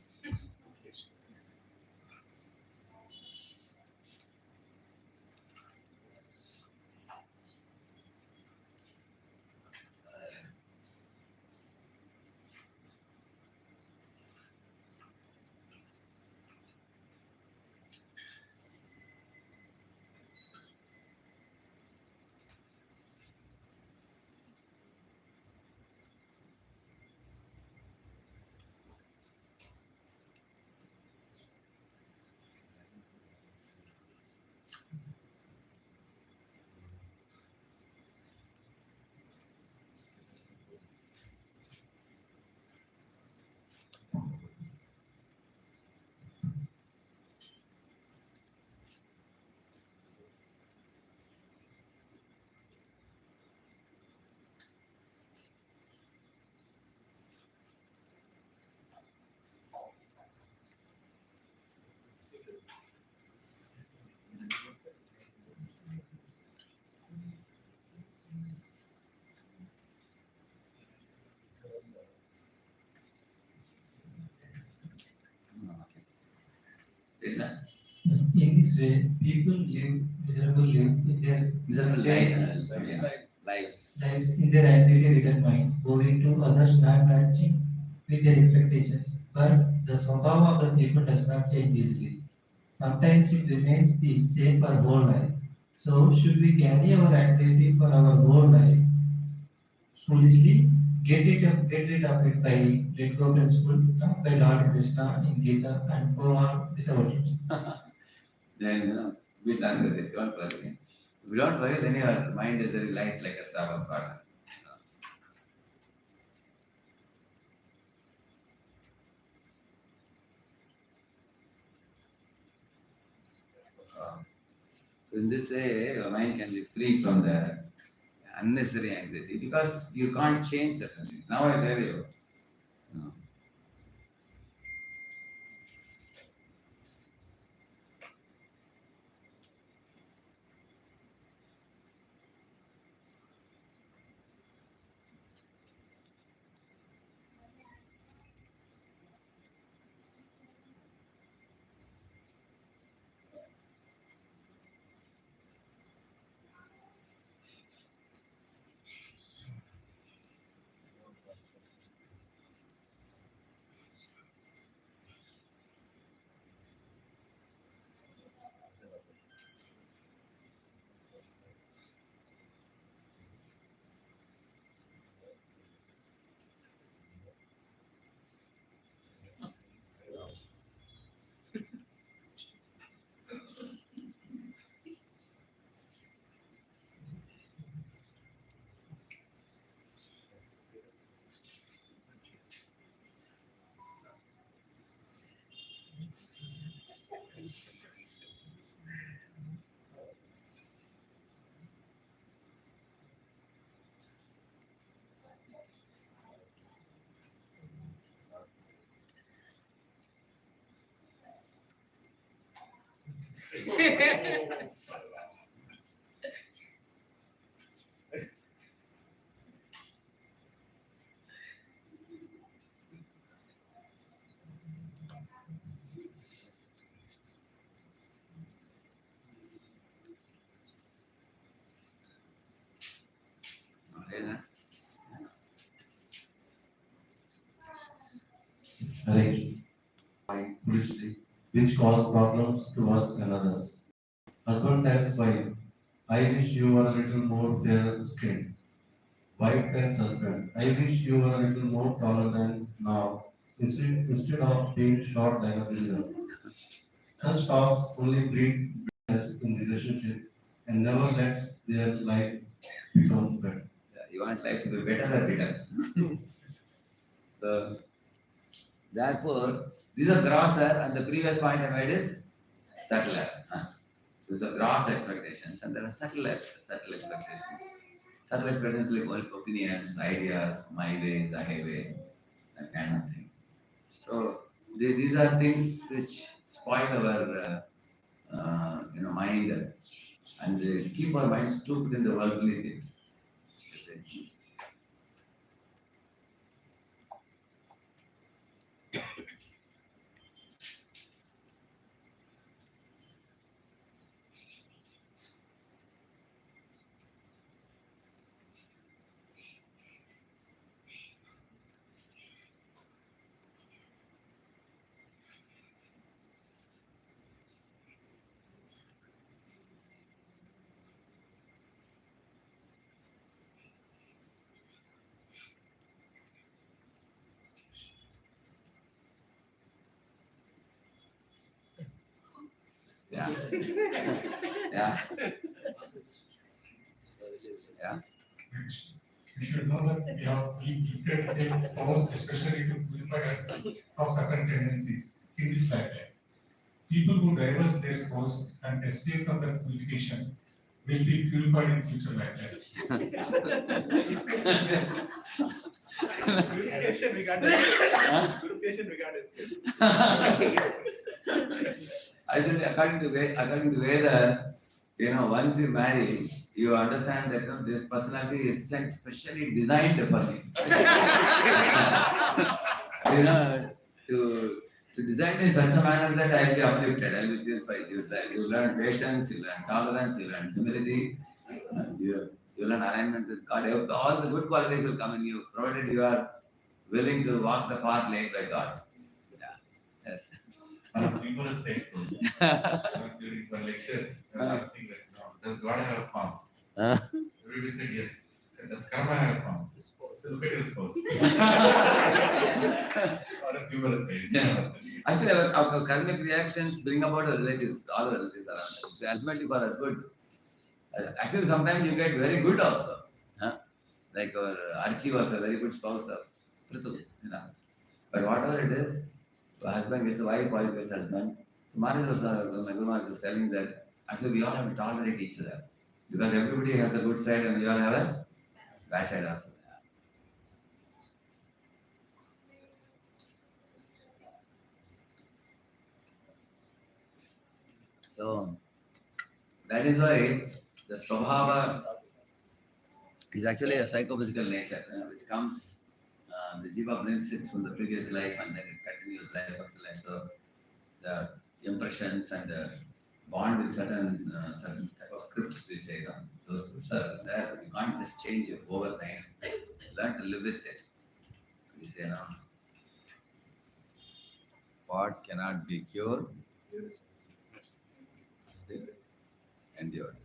Read that. In this way, people live miserable lives in their Miserable lives. lives in their anxiety-ridden minds, owing to others not matching with their expectations. But the swabhava of the people does not change easily. Sometimes it remains the same for whole life. So, should we carry our anxiety for our whole life foolishly? Get rid of it by let go principle taught by Lord Krishna in Gita and go on with our teachings. Then be done with it. Don't worry. If you don't worry, then your mind is very light like a star of cotton. In this way, your mind can be free from the unnecessary anxiety because you can't change certain things. Now I tell you, you know, Hare Mind foolishly, which cause problems to us and others. Husband tells wife, I wish you were a little more fair skinned. Wife tells husband, I wish you were a little more taller than now, instead of being short like a builder. Such talks only breed bitterness in relationship and never lets their life become better. Yeah, you want life to be better or better? So, therefore, these are grosser, and the previous point I made is subtler. So, the gross expectations, and there are subtle expectations. Subtle expectations like opinions, ideas, my way, the highway, that kind of thing. So, these are things which spoil our mind, and they keep our mind stupid in the worldly things. That's it. Yeah. Yeah. Yeah. We should know that we have been gifted with a spouse, especially to purify us of certain tendencies in this lifetime. People who divorce their spouse and escape from the purification will be purified in future lifetimes. Purification we can't escape. Purification we can't escape. Actually, according to Vedas, once you marry, you understand that this personality is specially designed for me. To design in such a manner that I will be uplifted, I will be purified. You learn patience, you learn tolerance, you learn humility, you learn alignment with God. All the good qualities will come in you, provided you are willing to walk the path laid by God. Yeah. Yes. People are saying during one lecture, asking like, does God have a form? Everybody said yes. Does karma have a form? So look at your spouse. Or people are saying. Yeah. Actually, our karmic reactions bring about our relatives, all our relatives around us. It's ultimately for us good. Actually, sometimes you get very good also. Like our Archie was a very good spouse of Prithu. But whatever it is, husband gets a wife, wife gets husband. So Maharaj was, my Guru Maharaj was telling that Actually, we all have to tolerate each other because everybody has a good side and we all have a bad side also. So that is why the Swabhava is actually a psychophysical nature, which comes, the Jiva brings it from the previous life and then it continues life after life. So the impressions and the bond with certain type of scripts we say, those scripts are there. You can't just change it overnight. Learn to live with it. We say, what cannot be cured, endured.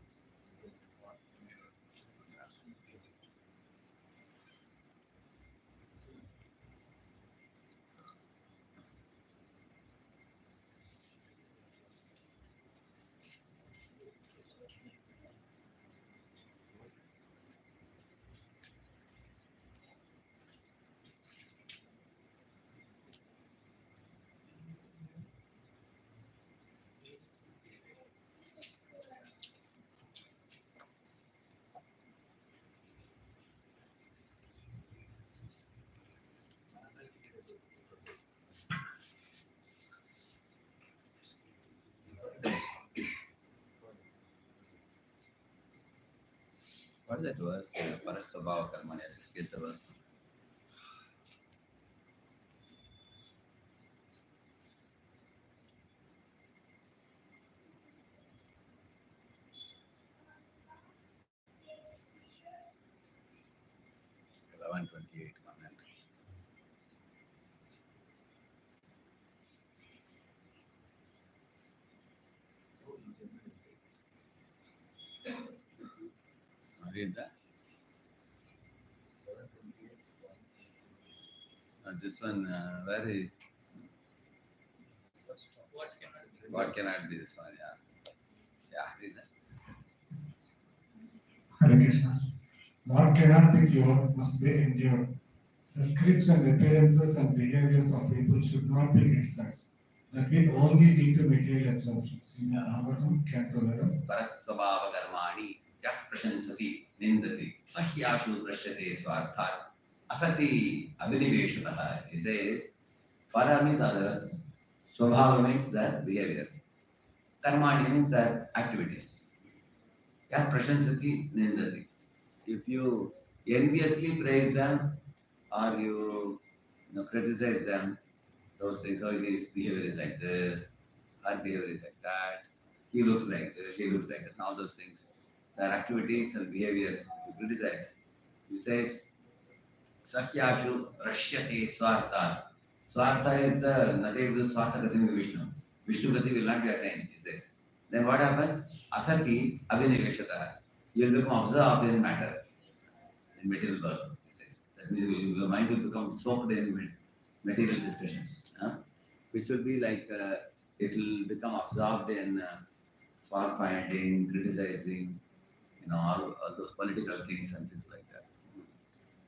What is that verse? Parasvabhava karmani. I just get the verse. Eleven 28 comment. Read that. This one, very. What cannot be this one? Yeah, read that. Hare Krishna. What cannot be cured must be endured. The scripts and appearances and behaviors of people should not be criticized. That will only lead to material absorptions. In Bhagavatam, Canto 11. Parasvabhava karmani yah prashansati nindati sahyashu prashyate swarthat asati abhiniveshataha. It says, para means others, swabhava means their behaviors, karmani means their activities. Yah prashansati nindati. If you enviously praise them or you criticize them, those things, oh, his behavior is like this, her behavior is like that, he looks like this, she looks like that, and all those things. Their activities and behaviors, if you criticize, he says, Sakyashu Rashyate Swartha. Swartha is the Nadev Swartha Gatim Vishnu. Vishnu Gati will not be attained, he says. Then what happens? Asati Abhiniveshata. You will become absorbed in matter, in material world, he says. That means your mind will become soaked in material discussions, which will be like, it will become absorbed in fault finding, criticizing, all those political things and things like that.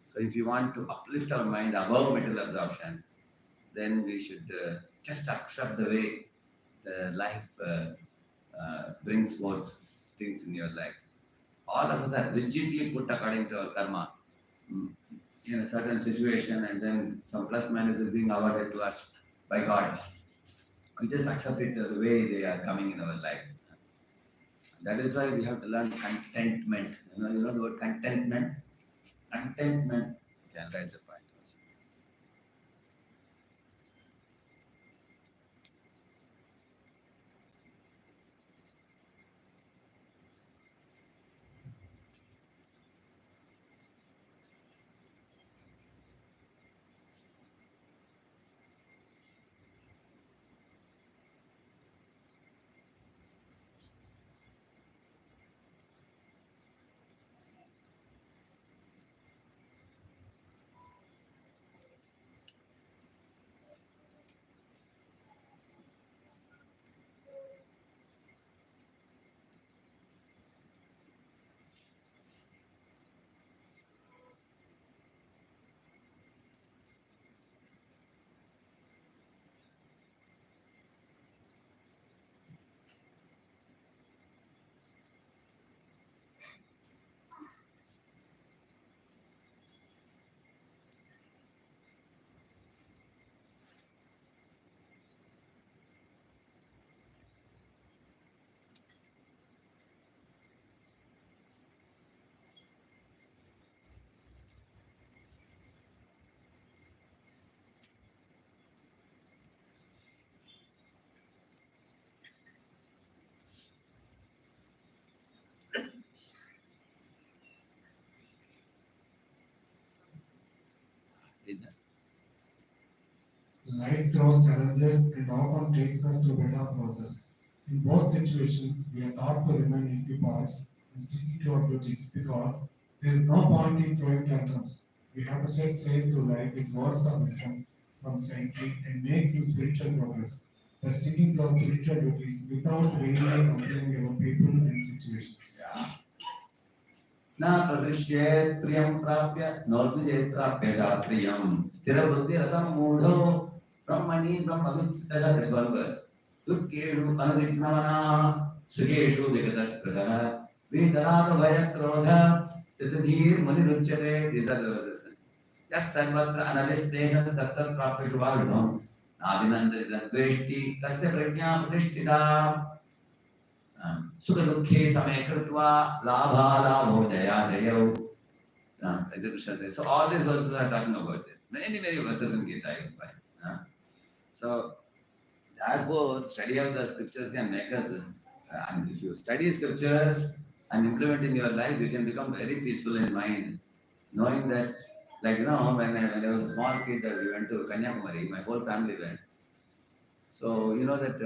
So if you want to uplift our mind above material absorption, then we should just accept the way the life brings forth things in your life. All of us are rigidly put according to our karma in a certain situation, and then some plus minus is being awarded to us by God. We just accept it the way they are coming in our life. That is why we have to learn contentment. You know the word contentment? Contentment. You can write the point also. Life throws challenges and often takes us through better process. In both situations, we are taught to remain equipoised and sticking to our duties because there is no point in throwing tantrums. We have to set sail through life with words of wisdom from saintly and make some spiritual progress by sticking to our spiritual duties without vainly complaining about people and situations. Yeah. न प्रदृश्येत् प्रियं प्राप्य नोद्विजेत् प्राप्य च प्रियं स्थिरबुद्धिरसम्मूढो ब्रह्मणि ब्रह्मवित्सितः. That's one verse. दुःखेषु अनुविघ्नमनः सुखेषु विगतस्पृहः वीतरागभयक्रोधः स्थितधीर्मुनिरुच्यते. These are the verses. यः सर्वत्र अनभिस्नेहः तत्तत् प्राप्य शुभाशुभम् नाभिनन्दति तद्वेष्टि तस्य प्रज्ञा प्रतिष्ठिता. सुख दुखे समय कृत्वा लाभालाभो Jaya जयौ. Like the Krishna says. So all these verses are talking about this. Many verses in Gita you find. So therefore, study of the scriptures can make us. And if you study scriptures and implement in your life, you can become very peaceful in mind, knowing that, like when I was a small kid, we went to Kanyakumari. My whole family went. So you know that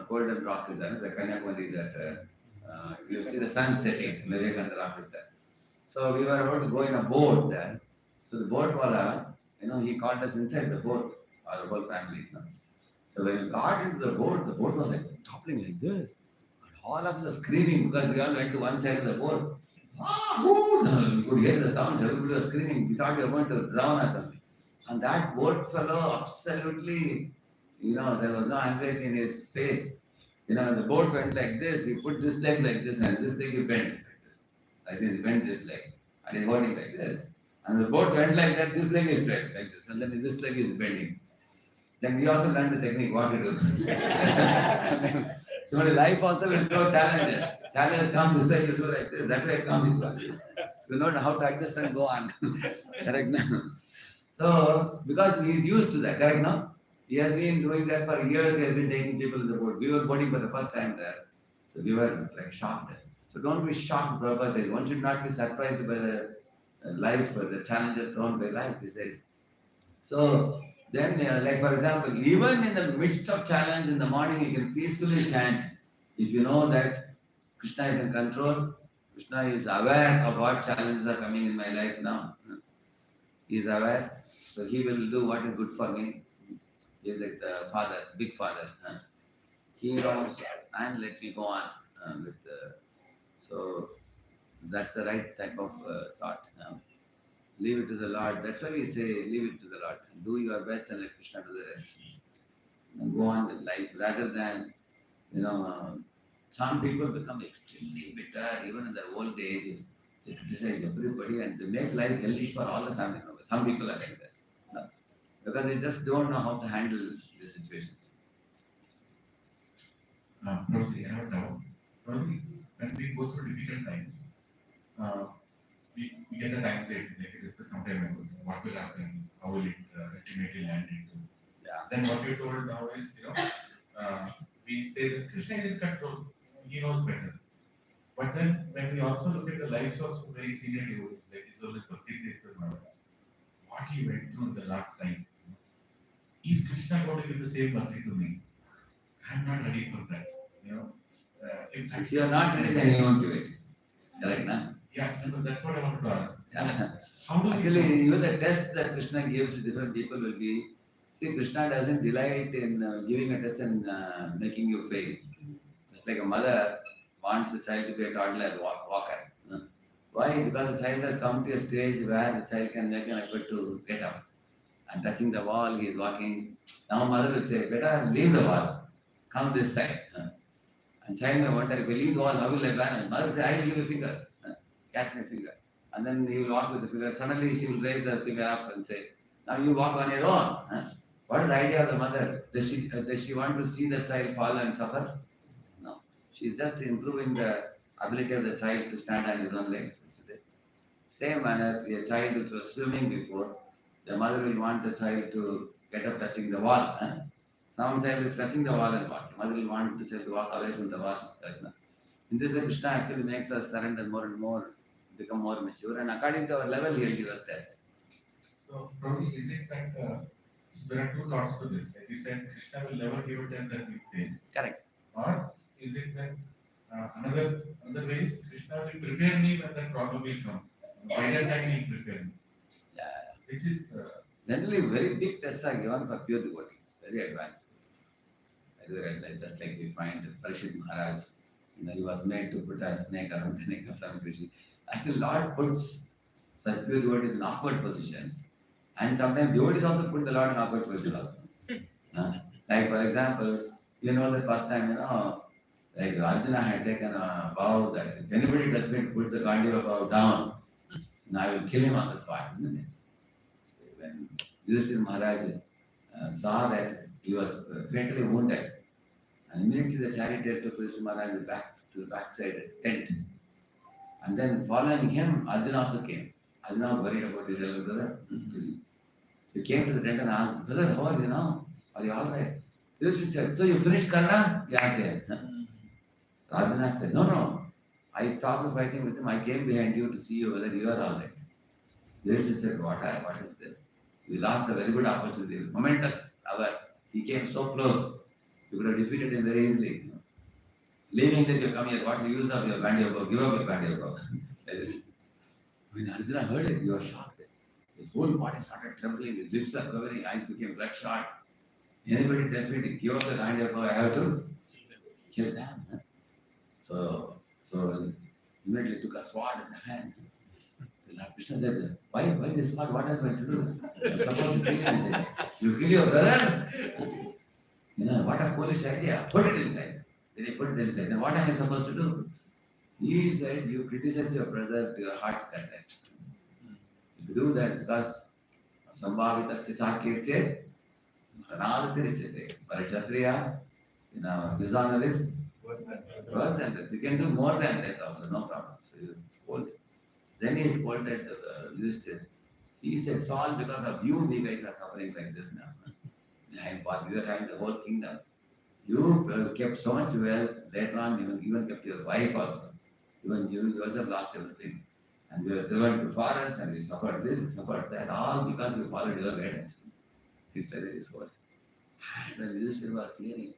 golden rock is there, the Kanyakumari, that you see the sun setting, the Vivekananda rock is there. So we were about to go in a boat there. So the boat wala, he caught us inside the boat, our whole family. So when we got into the boat was like toppling like this. And all of us are screaming because we all went to one side of the boat. We could hear the sounds, everybody was screaming. We thought we were going to drown or something. And that boat fellow absolutely, there was no anxiety in his face. When the boat went like this, he put this leg like this and this leg he bent like this. Like this, he bent this leg. And he's holding like this. And the boat went like that, this leg is straight like this. And then this leg is bending. Then we also learned the technique, what to do. So life also will throw challenges. Challenges come this way, you do like this. That way it comes. You know how to adjust and go on. Correct now? So, because he is used to that, correct now? He has been doing that for years. He has been taking people in the boat. We were boating for the first time there. So we were like shocked. So don't be shocked purposely. One should not be surprised by the life, the challenges thrown by life, he says. So then, like for example, even in the midst of challenge in the morning, you can peacefully chant. If you know that Krishna is in control, Krishna is aware of what challenges are coming in my life now. He is aware, so he will do what is good for me. He is like the father, big father. He knows and let me go on with. So that's the right type of thought. Leave it to the Lord. That's why we say leave it to the Lord. Do your best and let Krishna do the rest. And go on with life rather than, some people become extremely bitter even in their old age. They criticize everybody and they make life hellish for all the family members. Some people are like that. Because they just don't know how to handle the situations. Prabhuji, I have a doubt. Prabhuji, when we go through difficult times, we get that anxiety, like we discussed some time ago, what will happen, how will it ultimately land into. Yeah. Then what you told now is, we say that Krishna is in control, he knows better. But then when we also look at the lives of some very senior devotees, like his own what he went through the last time, is Krishna going to give the same mercy to me? I'm not ready for that. If you are not ready, then he won't do it. Correct, na? Yeah, that's what I wanted to ask. Yeah. How do Actually, even the test that Krishna gives to different people will be, see, Krishna doesn't delight in giving a test and making you fail. Just like a mother wants a child to be a toddler walker. Why? Because the child has come to a stage where the child can make an effort to get up. And touching the wall, he is walking. Now mother will say, better leave the wall. Come this side. And child may wonder, if I leave the wall, how will I balance? Mother will say, I will give you fingers. Catch my finger. And then he will walk with the finger. Suddenly she will raise the finger up and say, now you walk on your own. What is the idea of the mother? Does she want to see the child fall and suffer? No. She is just improving the ability of the child to stand on his own legs. Same manner, a child which was swimming before, the mother will want the child to get up touching the wall. Some child is touching the wall and walking. Mother will want the child to walk away from the wall. In this way, Krishna actually makes us surrender more and more, become more mature, and according to our level, he will give us test. So, probably is it that, so there are two thoughts to this, like you said, Krishna will never give it as that we fail. Correct. Or is it that, another way is Krishna will prepare me when that problem will come. By that time he will prepare me. Yeah. Which is, Generally, very big tests are given for pure devotees, very advanced devotees. Like, just like we find Parishit Maharaj, he was made to put a snake around the neck of some Rishi. Actually, Lord puts such pure devotees in awkward positions, and sometimes devotees also put the Lord in awkward position also. Like for example, the first time, like Arjuna had taken a vow that if anybody touches me to put the Gandiva vow down, I will kill him on the spot, isn't it? When Yudhishthira Maharaj saw that he was fatally wounded, and immediately the charioteer took Yudhishthira Maharaj back to the backside tent. And then following him, Arjuna also came. Arjuna was worried about his elder brother. So he came to the tent and asked, "Brother, how are you now? Are you all right?" Yudhishthira said, "So you finished Karna?" He asked him. So Arjuna said, "No. I stopped fighting with him. I came behind you to see you whether you are all right." Yudhishthira said, What is this? You lost a very good opportunity. Momentous hour. He came so close. You could have defeated him very easily. Leaving that you come here, what's the use of your Gandiva? Give up your Gandiva. When Arjuna heard it, he was shocked. His whole body started trembling, his lips are quivering, eyes became bloodshot. Anybody tells me to give up the Gandiva, I have to kill them. So immediately took a sword in the hand. So Lord Krishna said, why this sword? What am I going to do? I'm supposed to kill him. He said, you kill your brother? What a foolish idea. Put it inside. Then he put it inside. Then what am I supposed to do? He said, you criticize your brother to your heart's content. If you do that, because Sambhavitasya Chakirte, Ranadhirichate, Parichatriya, dishonor is worse than that. You can do more than that also, no problem. So he scolded. Then he scolded Yudhishthira. He said, it's all because of you guys are suffering like this now. You are having the whole kingdom. You kept so much wealth, later on you even kept your wife also. Even you yourself lost everything. And we were driven to forest and we suffered this, we suffered that, all because we followed your guidance. He said it is holy. And when Yudhishthira was hearing,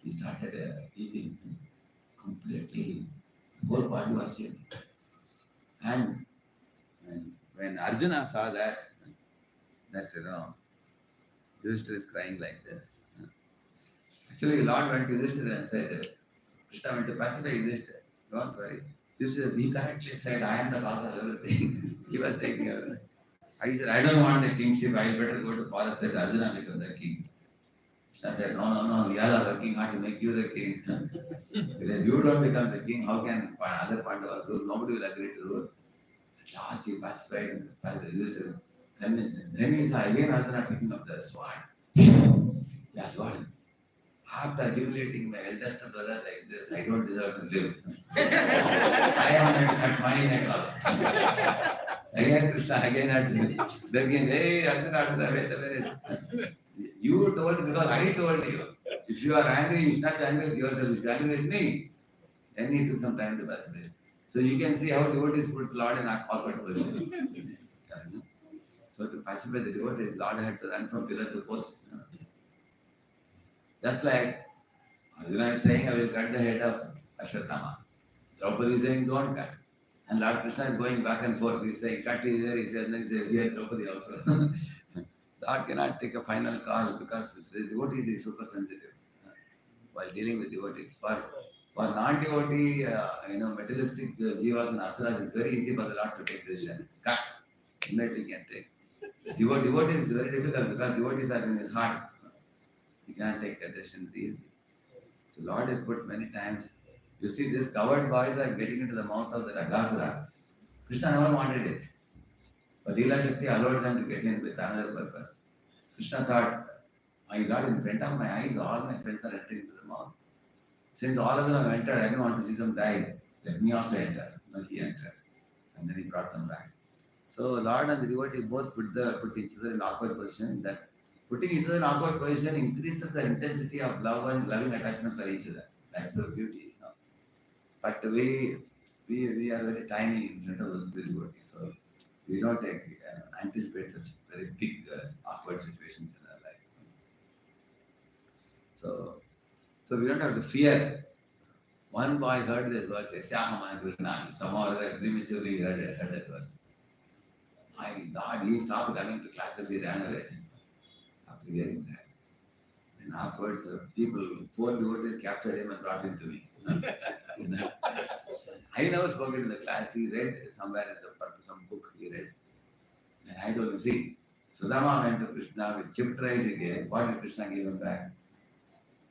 he started weeping completely. The whole body was shaking. And when Arjuna saw that Yudhishthira is crying like this. Actually, Lord went to Yudhishthira and said, Krishna went to pacify Yudhishthira. Don't worry. Yudhishthira, he correctly said, I am the cause of everything. He was taking everything. I said, I don't want the kingship. I better go to forest. Let Arjuna become the king. Krishna said, no. We all are working hard to make you the king. If you don't become the king, how can other Pandavas rule? Nobody will agree to rule. At last he pacified and Yudhishthira convinced him. Then he saw again Arjuna picking up the sword. Yeah, sword. After humiliating my eldest brother like this, I don't deserve to live. I am at my neck also. Again Krishna, again at begging, hey Arjuna, wait a minute. You told because I told you. If you are angry, you should not be angry with yourself, you should be angry with me. Then he took some time to pacify. So you can see how devotees put Lord in awkward position. So to pacify the devotees, Lord had to run from pillar to post. Just like Arjuna is saying, I will cut the head of Ashwatthama. Draupadi is saying, don't cut. And Lord Krishna is going back and forth. He is saying, cut is there, he says, and then he says, here, Draupadi also. Lord cannot take a final call because the devotees is super sensitive while dealing with devotees. For non-devotee, materialistic jivas and asuras, it's very easy for the Lord to take decision. Cut. Immediately can take. Devotees is very difficult because devotees are in his heart. He can't take a decision easily. So Lord has put many times. You see, these coward boys are getting into the mouth of the Ragasura. Krishna never wanted it. But Leela Shakti allowed them to get in with another purpose. Krishna thought, my Lord, in front of my eyes, all my friends are entering into the mouth. Since all of them have entered, I don't want to see them die. Let me also enter. No, he entered. And then he brought them back. So Lord and the devotee both put each other in awkward position. That putting each other in awkward position increases the intensity of love and loving attachment for each other. That's the beauty. But we are very tiny in front of those devotees. So we don't anticipate such very big So we don't have to fear. One boy heard this verse, Yasyahamana Gurunami. Somehow or other prematurely heard that verse. My God, he stopped coming to classes, he ran away after hearing that. And afterwards, people, 4 devotees captured him and brought him to me. You know. I never spoke in the class. He read somewhere in some book he read. And I told him, see, Sudama went to Krishna with chipped rice he gave. What did Krishna give him back?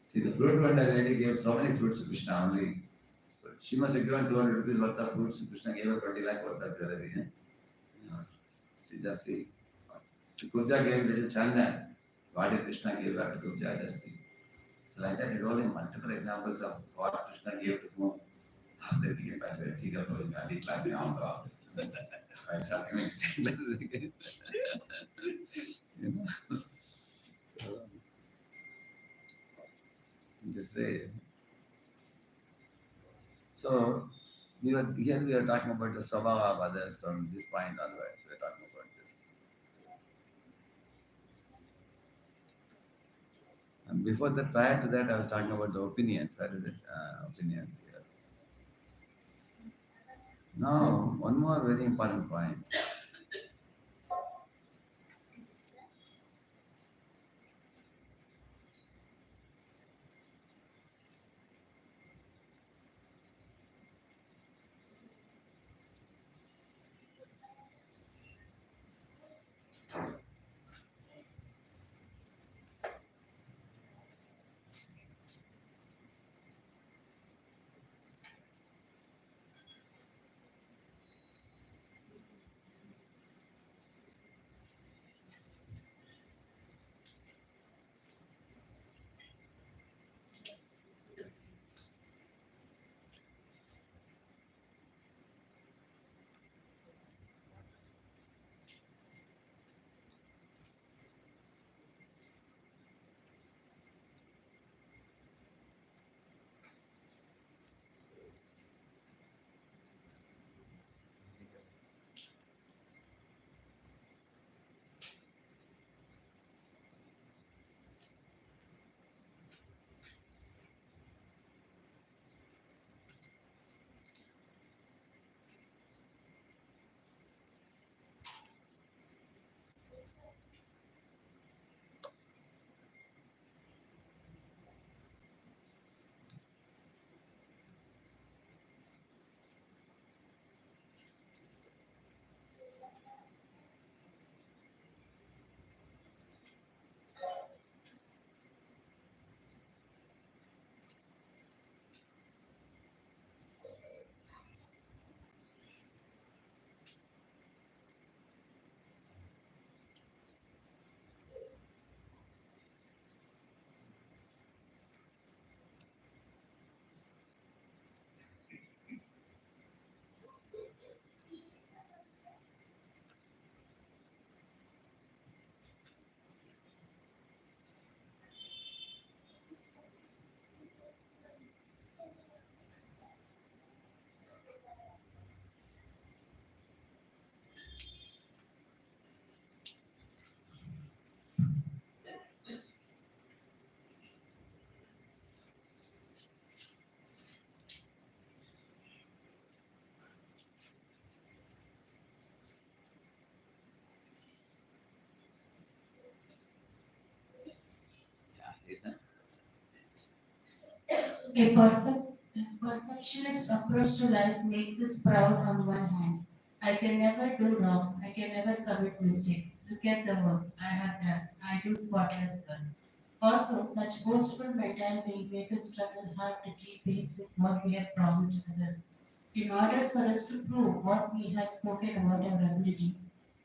See, the fruit vendor lady gave so many fruits to Krishna only. But she must have given 200 rupees worth of fruits. Krishna gave her 20 lakh worth of jewelry. You know. See, just see. So Kubja gave little chandan. What did Krishna give back to Kubja? Just see. So like that, he told him multiple examples of what Krishna gave to whom. After he became passionate, he got told him, I did class me on the office. I started making classes again. You know. So, in this way. So, we are talking about the swabhava of others from this point onwards. We are talking about this. And before that, prior to that, I was talking about the opinions. Where is it? Opinions here. Now, one more very important point. A perfectionist approach to life makes us proud on one hand. I can never do wrong. I can never commit mistakes. Look at the work I have done. I do spotless work. Also, such boastful mentality makes us struggle hard to keep pace with what we have promised others. In order for us to prove what we have spoken about our abilities,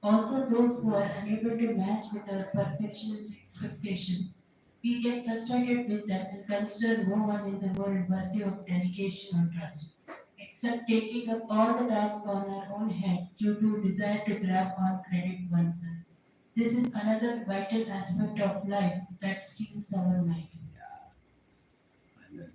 also those who are unable to match with our perfectionist expectations, we get frustrated with them and consider no one in the world worthy of dedication or trust, except taking up all the task on our own head due to desire to grab on credit oneself. This is another vital aspect of life that steals our mind. And,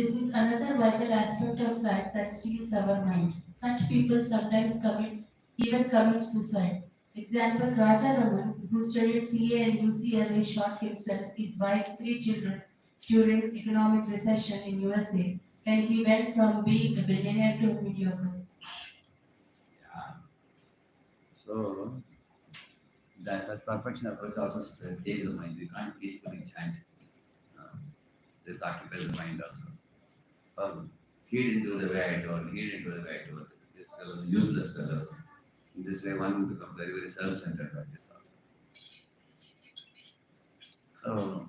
This is another vital aspect of life that steals our mind. Such people sometimes even commit suicide. Example, Raja Raman, who studied CA and UCLA, shot himself, his wife, 3 children during economic recession in USA, and he went from being a billionaire to a mediocre. Yeah. So, that's a perfection approach also stays the mind. We can't peacefully chant. This occupies the mind also. He didn't do the way I told, he didn't do the way I told. This fellow, useless fellows. In this way, one becomes very, very self-centered like this also. So,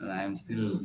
I am still.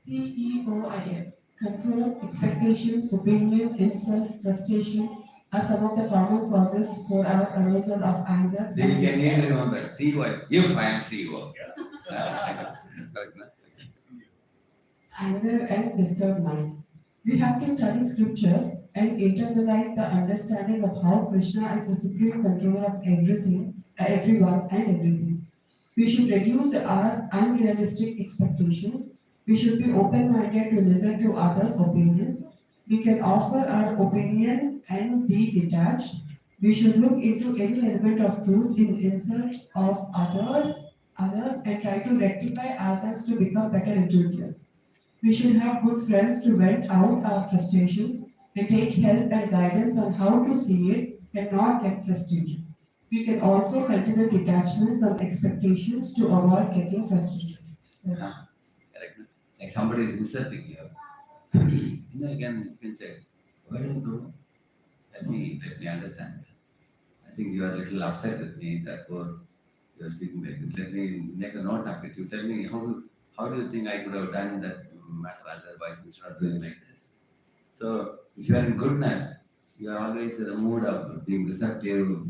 CEOIF. Control, expectations, opinion, insult, frustration are some of the common causes for our arousal of anger. So you can easily remember CEO if I am CEO. Correct, no? Anger and disturbed mind. We have to study scriptures and internalize the understanding of how Krishna is the supreme controller of everything, everyone and everything. We should reduce our unrealistic expectations. We should be open-minded to listen to others' opinions. We can offer our opinion and be detached. We should look into any element of truth in insult of others and try to rectify ourselves to become better individuals. We should have good friends to vent out our frustrations and take help and guidance on how to see it and not get frustrated. We can also cultivate detachment from expectations to avoid getting frustrated. Correct. Like somebody is insulting you. You can say, why don't you let me understand. I think you are a little upset with me, therefore you're speaking like this. Let me make a note of it. You tell me how do you think I could have done that matter otherwise instead of doing like this? So if you are in goodness, you are always in the mood of being receptive,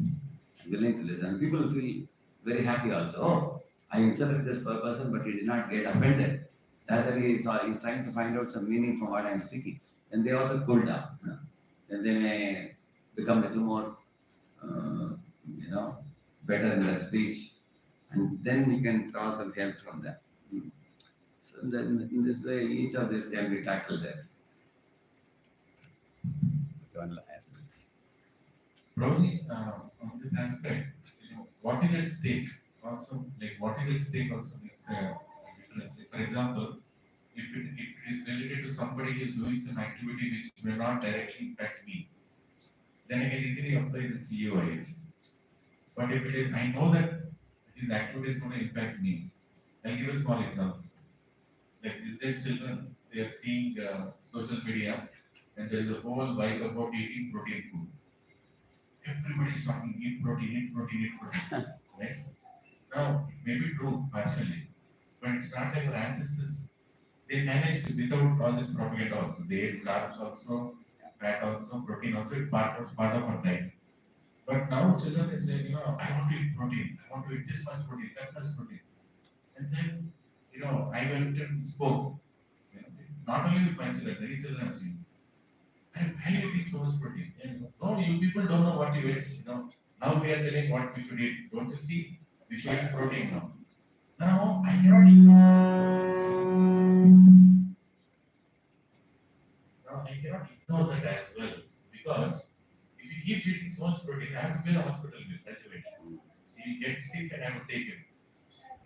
willing to listen. People feel very happy also. Oh, I insulted this person, but he did not get offended. Rather, he's trying to find out some meaning from what I'm speaking. And they also cool down. You know. Then they may become a little more, better in their speech. And then you can draw some help from them. So then in this way, each of these can be tackled there. Prabhuji, on this aspect, what is at stake also, like what is at stake also makes a difference. For example, if it is related to somebody who is doing some activity which may not directly impact me, then I can easily apply the COI. But if it is, I know that his activity is going to impact me. I'll give a small example. Like these days, children, they are seeing social media, and there is a whole vibe about eating protein food. Everybody is talking, eat protein, eat protein, eat protein. Right? Now, it may be true partially, but it's not like our ancestors. They managed without all this propaganda also. They ate carbs also, fat also, protein also. It was part of our diet. But now children is like, I want to eat protein. I want to eat this much protein, that much protein. And then, I went and spoke. Not only with my children, many children have seen. And why are you eating so much protein? And no, you people don't know what you eat. Now we are telling what we should eat. Don't you see? We should eat protein now. Now I cannot eat. Now I cannot ignore that as well, because if he keeps eating so much protein, I have to pay the hospital bill right away. He will get sick and I have to take him.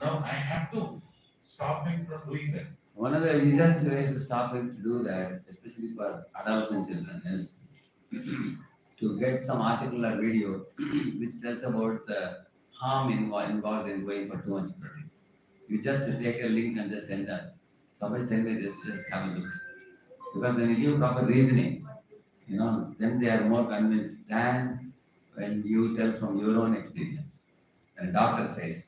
Now I have to stop him from doing that. One of the easiest ways to stop him to do that, especially for adolescent children, is to get some article or video which tells about the harm involved in going for too much protein. You just take a link and just send that. Somebody send me this, just have a look. Because when you give proper reasoning, then they are more convinced than when you tell from your own experience. And a doctor says,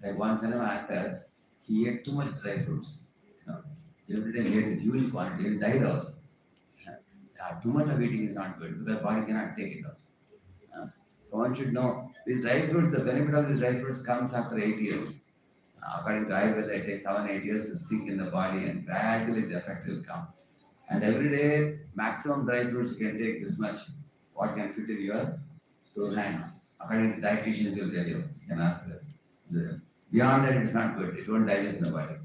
like one cinema actor, he ate too much dry fruits. Every day he ate a huge quantity and died also. Too much of eating is not good because body cannot take it also. So one should know these dry fruits, the benefit of these dry fruits comes after 8 years. According to Ayurveda, it takes 7-8 years to sink in the body and gradually the effect will come. And every day, maximum dry fruits you can take this much. What can fit in your 2 hands? According to dietitians, will tell you. You can ask them. Beyond that, it's not good. It won't digest in the body.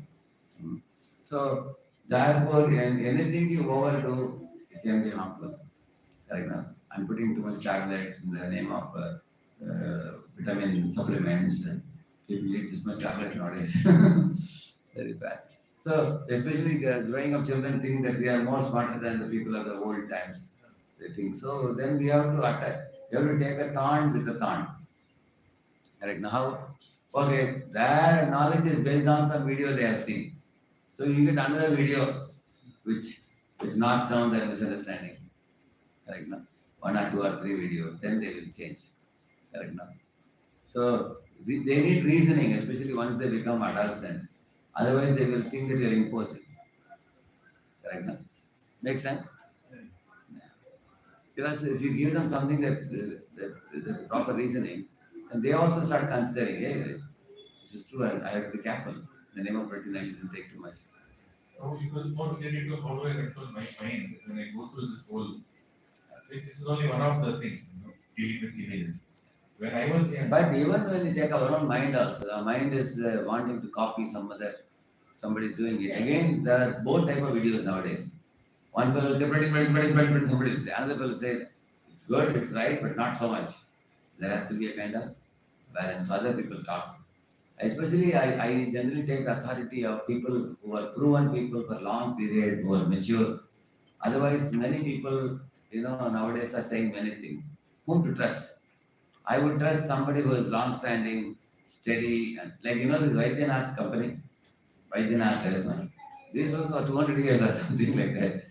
So, therefore, anything you overdo, it can be harmful. Like I'm putting too much tablets in the name of vitamin supplements. People eat this much tablets nowadays. Very bad. So, especially the growing up children think that we are more smarter than the people of the old times. They think so. Then we have to attack. You have to take a thorn with a thorn. Right now, okay, their knowledge is based on some video they have seen. So you get another video which knocks down their misunderstanding. Correct now? 1 or 2 or 3 videos, then they will change. Correct now? So they need reasoning, especially once they become adolescent. Otherwise, they will think that you are imposing. Correct now? Makes sense? Because if you give them something that's proper reasoning, and they also start considering, hey, this is true, I have to be careful. In the name of protein, I shouldn't take too much. Oh, it was more related to how do I control my mind when I go through this whole. This is only one of the things, dealing with teenagers. When I was young. But even when you take our own mind also, the mind is wanting to copy somebody is doing it. Again, there are both type of videos nowadays. One fellow will say, somebody will say, another fellow will say, it's good, it's right, but not so much. There has to be a kind of balance. Other people talk. Especially, I generally take the authority of people who are proven people for long period, who are mature. Otherwise, many people, nowadays are saying many things. Whom to trust? I would trust somebody who is long-standing, steady, and like this Vaidyanath company, Vaidyanath, there is one. This was for 200 years or something like that.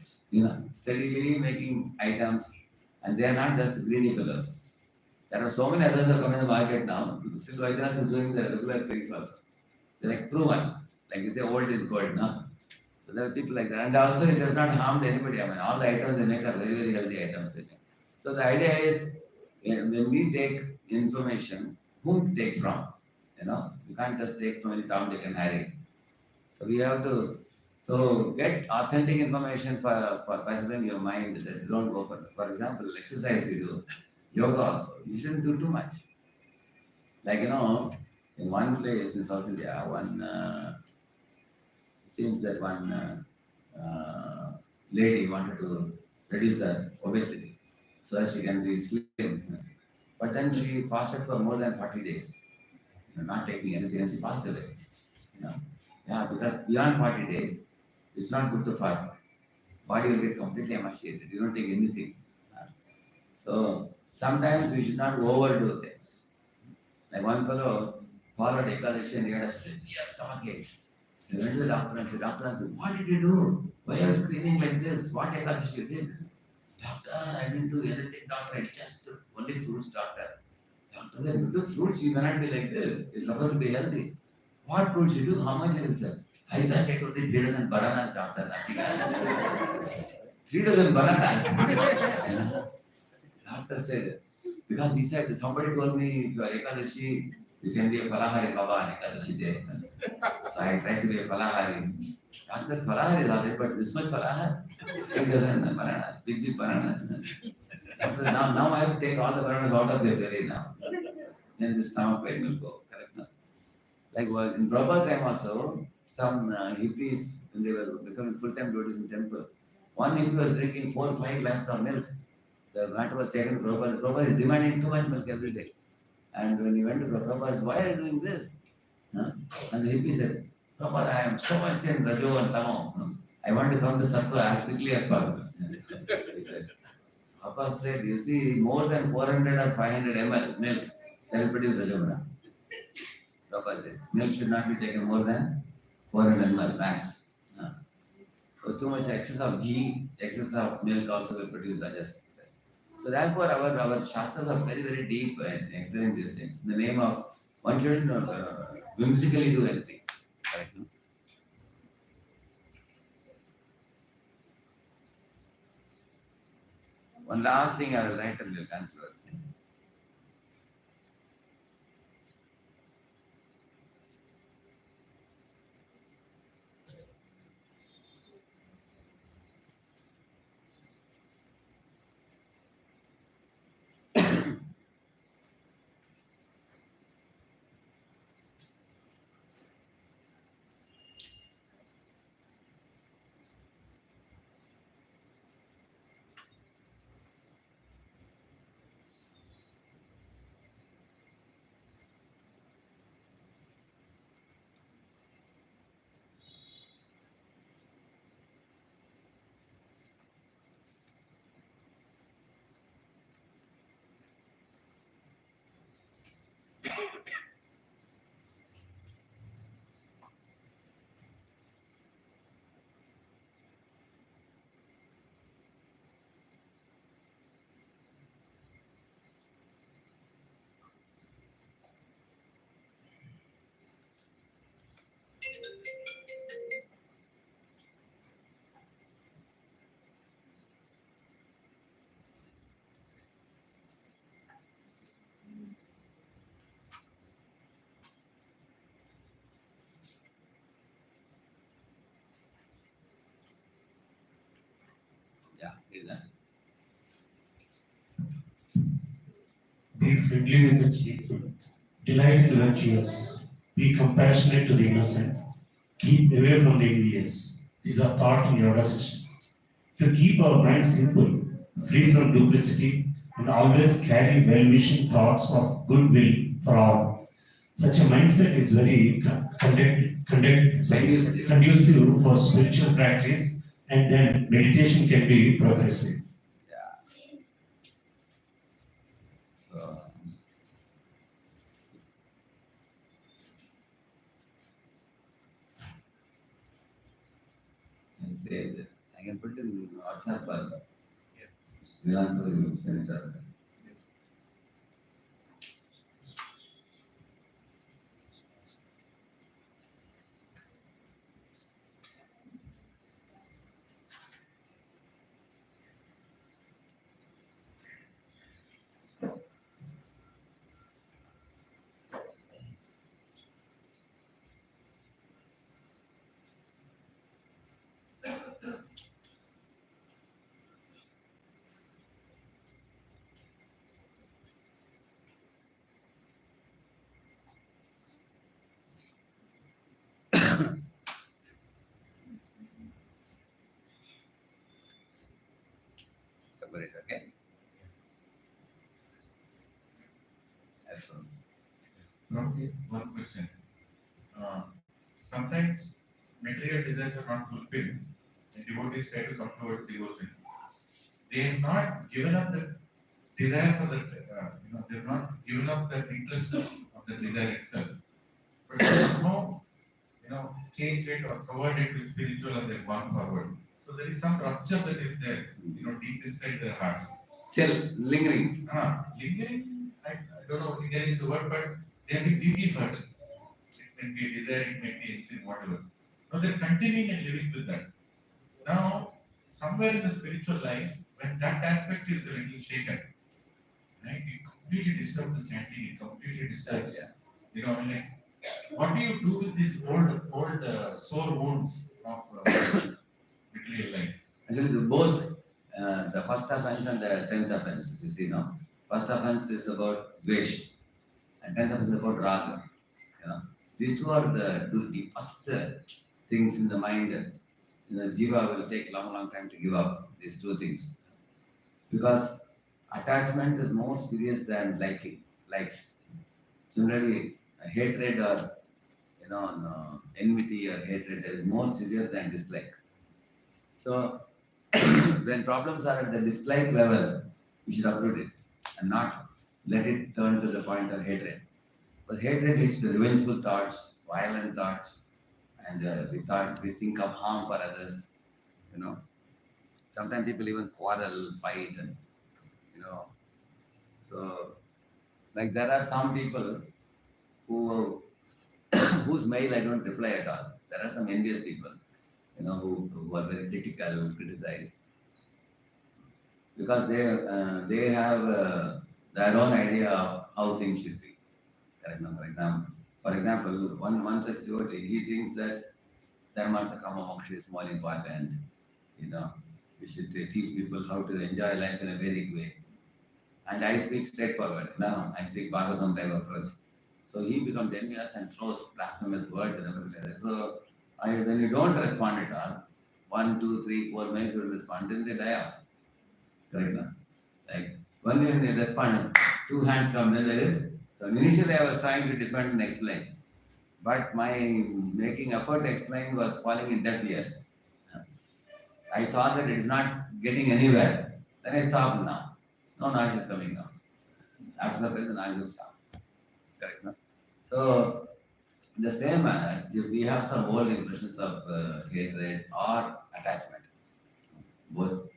Steadily making items, and they are not just greedy fellows. There are so many others who are coming in the market now. Still, Vaidyanatha is doing the regular things also. They're like proven. Like you say, old is gold, no? So there are people like that. And also, it has not harmed anybody. I mean, all the items they make are very, very healthy items they make. So the idea is, when we take information, whom to take from? You know, you can't just take from any Tom, Dick, and Harry. So we have to get authentic information for pacifying your mind. That you don't go for example, exercise you do, yoga also. You shouldn't do too much. Like in one place in South India, it seems that one lady wanted to reduce her obesity so that she can be slim. But then she fasted for more than 40 days, not taking anything, and she passed away. You know, yeah, because beyond 40 days, it's not good to fast. Body will get completely emaciated. You don't take anything. So sometimes we should not overdo things. Like one fellow followed Ekadashi and he had a severe stomachache. He went to the doctor and said, Doctor, what did you do? Why are you screaming like this? What Ekadashi you did? Doctor, I didn't do anything, doctor. I just took only fruits, doctor. Doctor said, you took fruits, you cannot be like this. It's supposed to be healthy. What fruits you took? How much did you sell? I just ate only 3 dozen bananas, doctor. Nothing else. 3 dozen bananas. Doctor said, because he said, somebody told me if you are Ekadashi, you can be a Falahari Baba on Ekadashi day. So I tried to be a Falahari. Doctor said, Falahari is alright, but this much Falahar? 3 dozen bananas, big bananas. Doctor said, now I have to take all the bananas out of your belly now. Then the stomach pain will go. Correct? No? Like in Prabhupada time also, some hippies, when they were becoming full-time devotees in temple, one hippie was drinking 4 or 5 glasses of milk. The matter was taken to Prabhupada. Prabhupada is demanding too much milk every day. And when he went to Prabhupada, said, why are you doing this? Huh? And the hippie said, Prabhupada, I am so much in Rajo and Tamo. I want to come to Sattva as quickly as possible. He said, Prabhupada said, you see, more than 400 or 500 ml milk, that will produce Rajoguna. Prabhupada says, milk should not be taken more than 400 ml max. So too much excess of ghee, excess of milk also will produce Rajas. So therefore, our shastras are very, very deep in explaining these things. In the name of one shouldn't whimsically do anything. Correct? No? One last thing I will write and we'll conclude. Yeah, is that? Be friendly with the cheerful, delight in virtuous, be compassionate to the innocent, keep away from the envious. These are taught in yoga session. To keep our mind simple, free from duplicity, and always carry well-wishing thoughts of goodwill for all. Such a mindset is very conducive for spiritual practice, and then meditation can be progressive. Say this. I can put it in WhatsApp. Sri Lanka will send it out. Cover it, okay? As from Okay, one question. Sometimes material desires are not fulfilled, and devotees try to come towards devotion. They have not given up the desire for that, they have not given up that interest of the desire itself. But somehow, changed it or covered it with spiritual and they've gone forward. So there is some rupture that is there, deep inside their hearts. still lingering. Lingering, I don't know, lingering is the word, but they have been deeply hurt. It may be a desire, it may be a sin, whatever. Now they're continuing and living with that. Now, somewhere in the spiritual life, when that aspect is a little shaken, right, it completely disturbs the chanting, it completely disturbs, like, what do you do with these old sore wounds of material life? Actually, both the first offense and the 10th offense, you see, no? First offense is about Dvesh, and 10th offense is about Raga. These two are the two deepest things in the mind. Jiva will take long time to give up these two things. Because attachment is more serious than liking, likes. Similarly, hatred or enmity or hatred is more severe than dislike. So when problems are at the dislike level, you should uproot it and not let it turn to the point of hatred. Because hatred leads to revengeful thoughts, violent thoughts, and we think of harm for others. Sometimes people even quarrel, fight, and so like there are some people who whose mail I don't reply at all. There are some envious people, who are very critical, criticize, because they have their own idea of how things should be. Correct? For example, one such devotee, he thinks that dharmartha kama moksha is more important. We should teach people how to enjoy life in a very way. And I speak straightforward. I speak Bhagavatam type approach. So he becomes envious and throws blasphemous words and everything like that. So when you don't respond at all, 1, 2, 3, 4 minutes you will respond, then they die off. Correct? No? Like when they respond, 2 hands come, then there is. So initially I was trying to defend and explain. But my making effort to explain was falling in deaf ears. I saw that it is not getting anywhere. Then I stopped now. No noise is coming now. After the noise will stop. Correct? No? So, in the same manner, if we have some old impressions of hatred or attachment, both,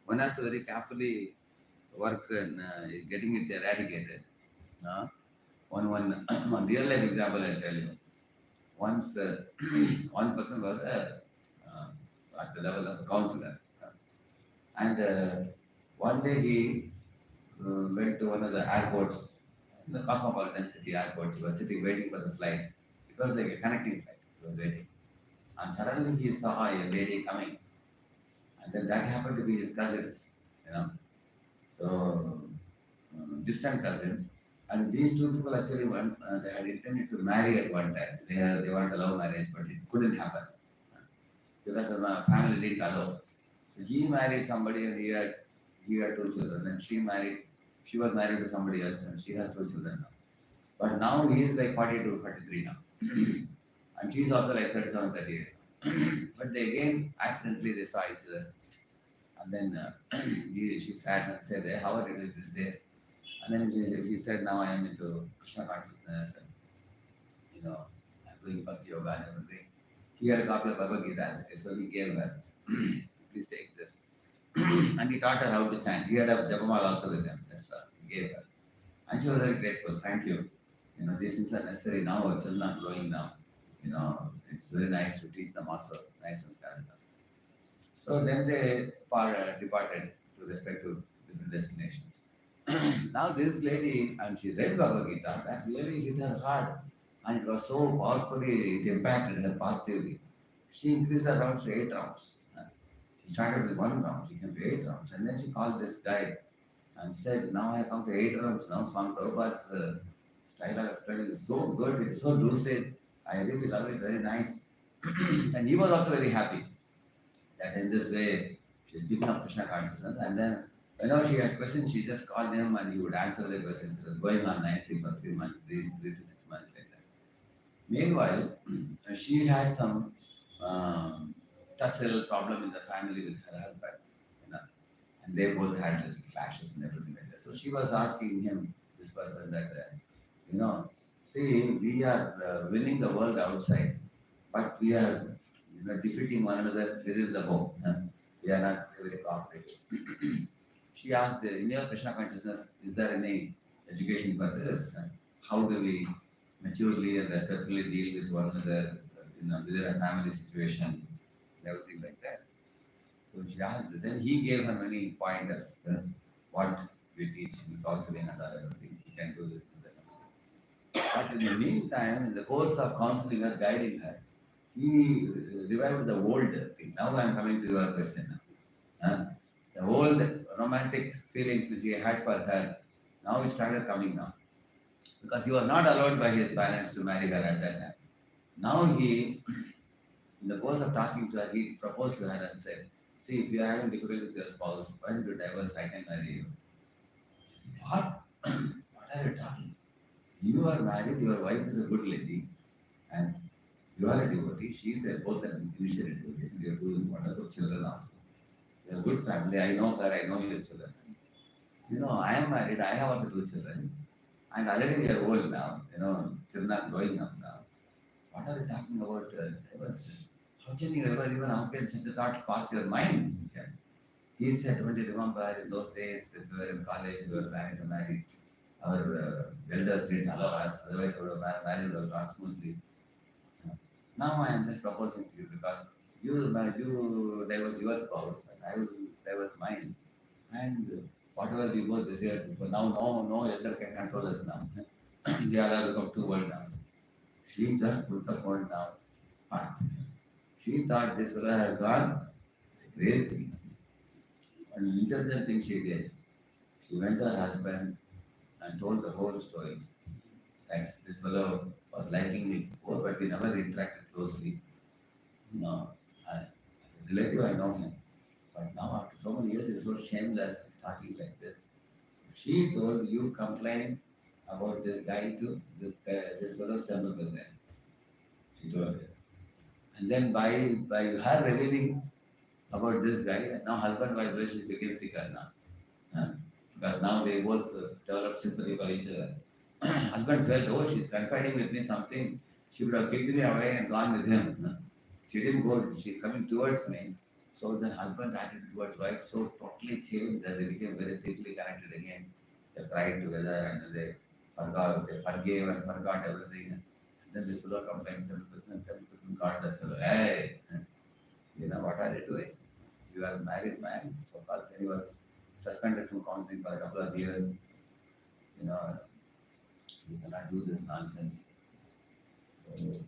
one has to very carefully work in getting it eradicated. One real life example I'll tell you. Once one person was at the level of a counselor, and one day he went to one of the airports, the cosmopolitan city airports. He was sitting waiting for the flight. It was like a connecting flight. He was waiting. And suddenly he saw a lady coming. And then that happened to be his cousin, So, distant cousin. And these two people actually they had intended to marry at one time. They wanted a love marriage, but it couldn't happen. Because the family didn't allow. So he married somebody and he had 2 children. And she was married to somebody else and she has 2 children now. But now he is like 42, 43 now. And she's also like 37, 38. But again, accidentally they saw each other. And then she sat and said, "Hey, how are you doing these days?" And then he said, "Now I am into Krishna consciousness and, I'm doing bhakti yoga and everything." He had a copy of Bhagavad Gita, so he gave her, "Please take this." And he taught her how to chant. He had a Japamala also with him. He gave her. And she was very grateful. "Thank you. These things are necessary now. Our children are growing now. It's very nice to teach them also. Nice and character." So then they departed to respective different destinations. Now this lady, and she read Bhagavad Gita, that really hit her hard. And it was so powerfully, it impacted her positively. She increased her rounds to 8 rounds. She started with 1 round, she came to 8 rounds. And then she called this guy and said, "Now I have come to 8 rounds now. Swami Prabhupada's style of explaining is so good, it's so lucid. I really love it, very nice." And he was also very happy that in this way she's keeping up Krishna consciousness. And then whenever she had questions, she just called him and he would answer the questions. It was going on nicely for a few months, three to 6 months like that. Meanwhile, she had some tussle problem in the family with her husband, you know, and they both had little clashes and everything like that. So she was asking him, this person, that, see, we are winning the world outside, but we are defeating one another within the home. We are not very cooperative. She asked, in your Krishna consciousness, is there any education for this? How do we maturely and respectfully deal with one another, within a family situation, everything like that? So she asked, then he gave her many pointers, what we teach in counseling and other everything. You can do this, do that. But in the meantime, in the course of counseling her, guiding her, he revived the old thing. Now I am coming to your question. The old romantic feelings which he had for her, now it started coming now. Because he was not allowed by his parents to marry her at that time. Now he, in the course of talking to her, he proposed to her and said, see, if you are having difficulty with your spouse, why don't you divorce? I can marry you. What? What are you talking? You are married, your wife is a good lady, and you are a devotee. She is both an initial devotee, and you are two wonderful children also. You have a good family. I know her, I know your children. I am married, I have also 2 children, and already we are old now. Children are growing up now. What are you talking about divorce? How can you ever even, how can such a thought pass your mind? Yes. He said, don't you remember in those days, if we were in college, we were planning to marry, our elders didn't allow us, otherwise we would have married, would have gone smoothly. Now I am just proposing to you because you divorce your spouse and I will divorce mine. And whatever we both desired before, now no elder can control us now. They all have become too old now. She just put the phone down. But she thought this fellow has gone crazy. An intelligent thing she did. She went to her husband and told the whole story. Like this fellow was liking me before, but we never interacted closely. Relative, I know him. But now after so many years, he's so shameless, he's talking like this. So she told, you complain about this guy to this fellow's temple business. She told her. And then by her revealing about this guy, now husband wife relationship became thicker now. Because now they both developed sympathy for each other. Husband felt, oh, she's confiding with me something. She would have kicked me away and gone with him. She didn't go, she's coming towards me. So the husband's attitude towards wife so totally changed that they became very thickly connected again. They cried together and they forgave and forgot everything. And then this fellow complained, 10% got that fellow. Hey, what are you doing? You are a married man. So called, he was suspended from counseling for a couple of years. You cannot do this nonsense. So,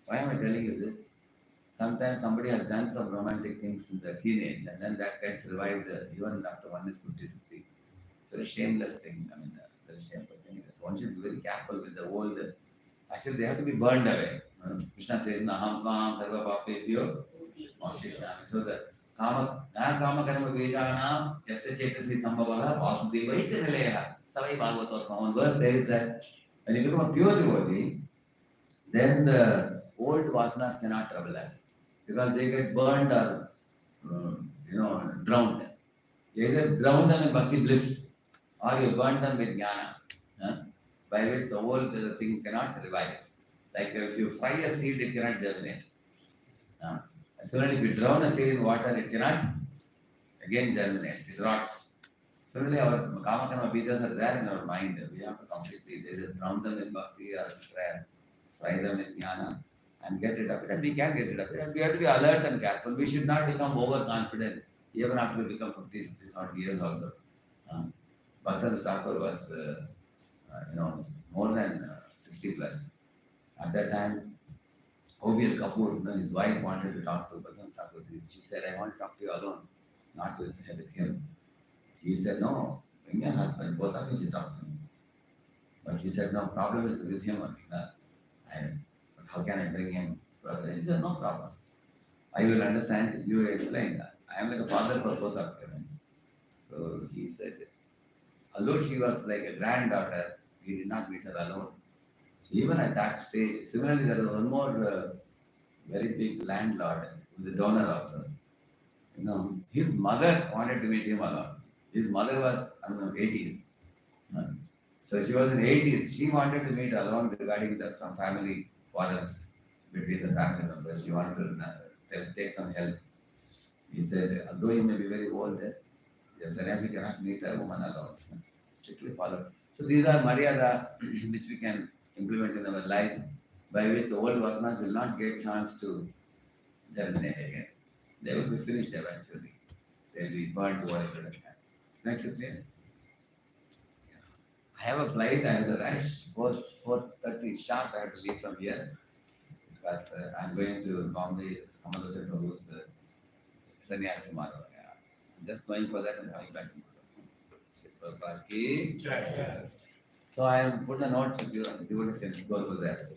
why am I telling you this? Sometimes somebody has done some romantic things in the teenage and then that gets revived even after one is 50, 60. It's a very shameless thing. Very shameful thing. So one should be very careful with the old. Actually, they have to be burned away. Krishna says, Naham Kam Sarva Papebhyo Mokshishami. So the Kama Karma Vedanam Yasya Chetasi Sambhavaha Vasudevaicha Nileha. Savai Bhagavatam. One verse says that when you become a pure devotee, then the old vasanas cannot trouble us because they get burned or drowned. You either drown them in bhakti bliss or you burn them with jnana, by which the old thing cannot revive. Like if you fry a seed, it cannot germinate. Similarly, if you drown a seed in water, it cannot again germinate. It rots. Similarly, our kama karma bejas are there in our mind. We have to completely either drown them in bhakti or prayer, fry them in jnana, and get rid of it. And we can get rid of it. And we have to be alert and careful. We should not become overconfident even after we become 50, 60, 70 years also. Bhaksar Thakur was, more than 60 plus. At that time, OBL Kapoor, his wife wanted to talk to Bhaksar Thakur. She said, I want to talk to you alone, not with him. He said, no, bring your husband, both of you should talk to him. But she said, no, problem is with him only. But how can I bring him? He said, no problem. I will understand. You explain. I am like a father for both of them. So he said, although she was like a granddaughter, he did not meet her alone. So even at that stage, similarly, there was one more very big landlord who was a donor also. You know, his mother wanted to meet him alone. His mother was, I don't know, 80s. So she was in 80s. She wanted to meet alone regarding some family quarrels between the family members. She wanted to take some help. He said, although he may be very old, the sannyasi cannot meet a woman alone. Strictly follow. So these are maryada which we can implement in our life, by which the old vasanas will not get chance to germinate again. They will be finished eventually. They will be burned over a period of time. Next, clear? I have a flight, I have to rush, 4:30 sharp, I have to leave from here because I'm going to Bombay, Kamalosha Prabhu's sannyas tomorrow. Yeah. I'm just going for that and coming back tomorrow. Prabhupada ki jai. So I have put a note if you can go through that.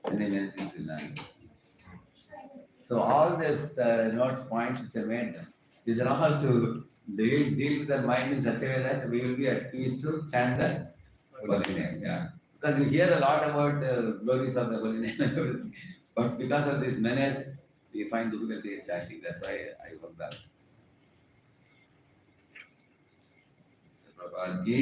And then anything to learn. So all these notes, points which are made, these are all to deal with the mind in such a way that we will be at peace to chant the holy name. Yeah. Because we hear a lot about glories of the holy name and everything. But because of this menace, we find difficulty in chanting. That's why I hope that. Prabhupada ki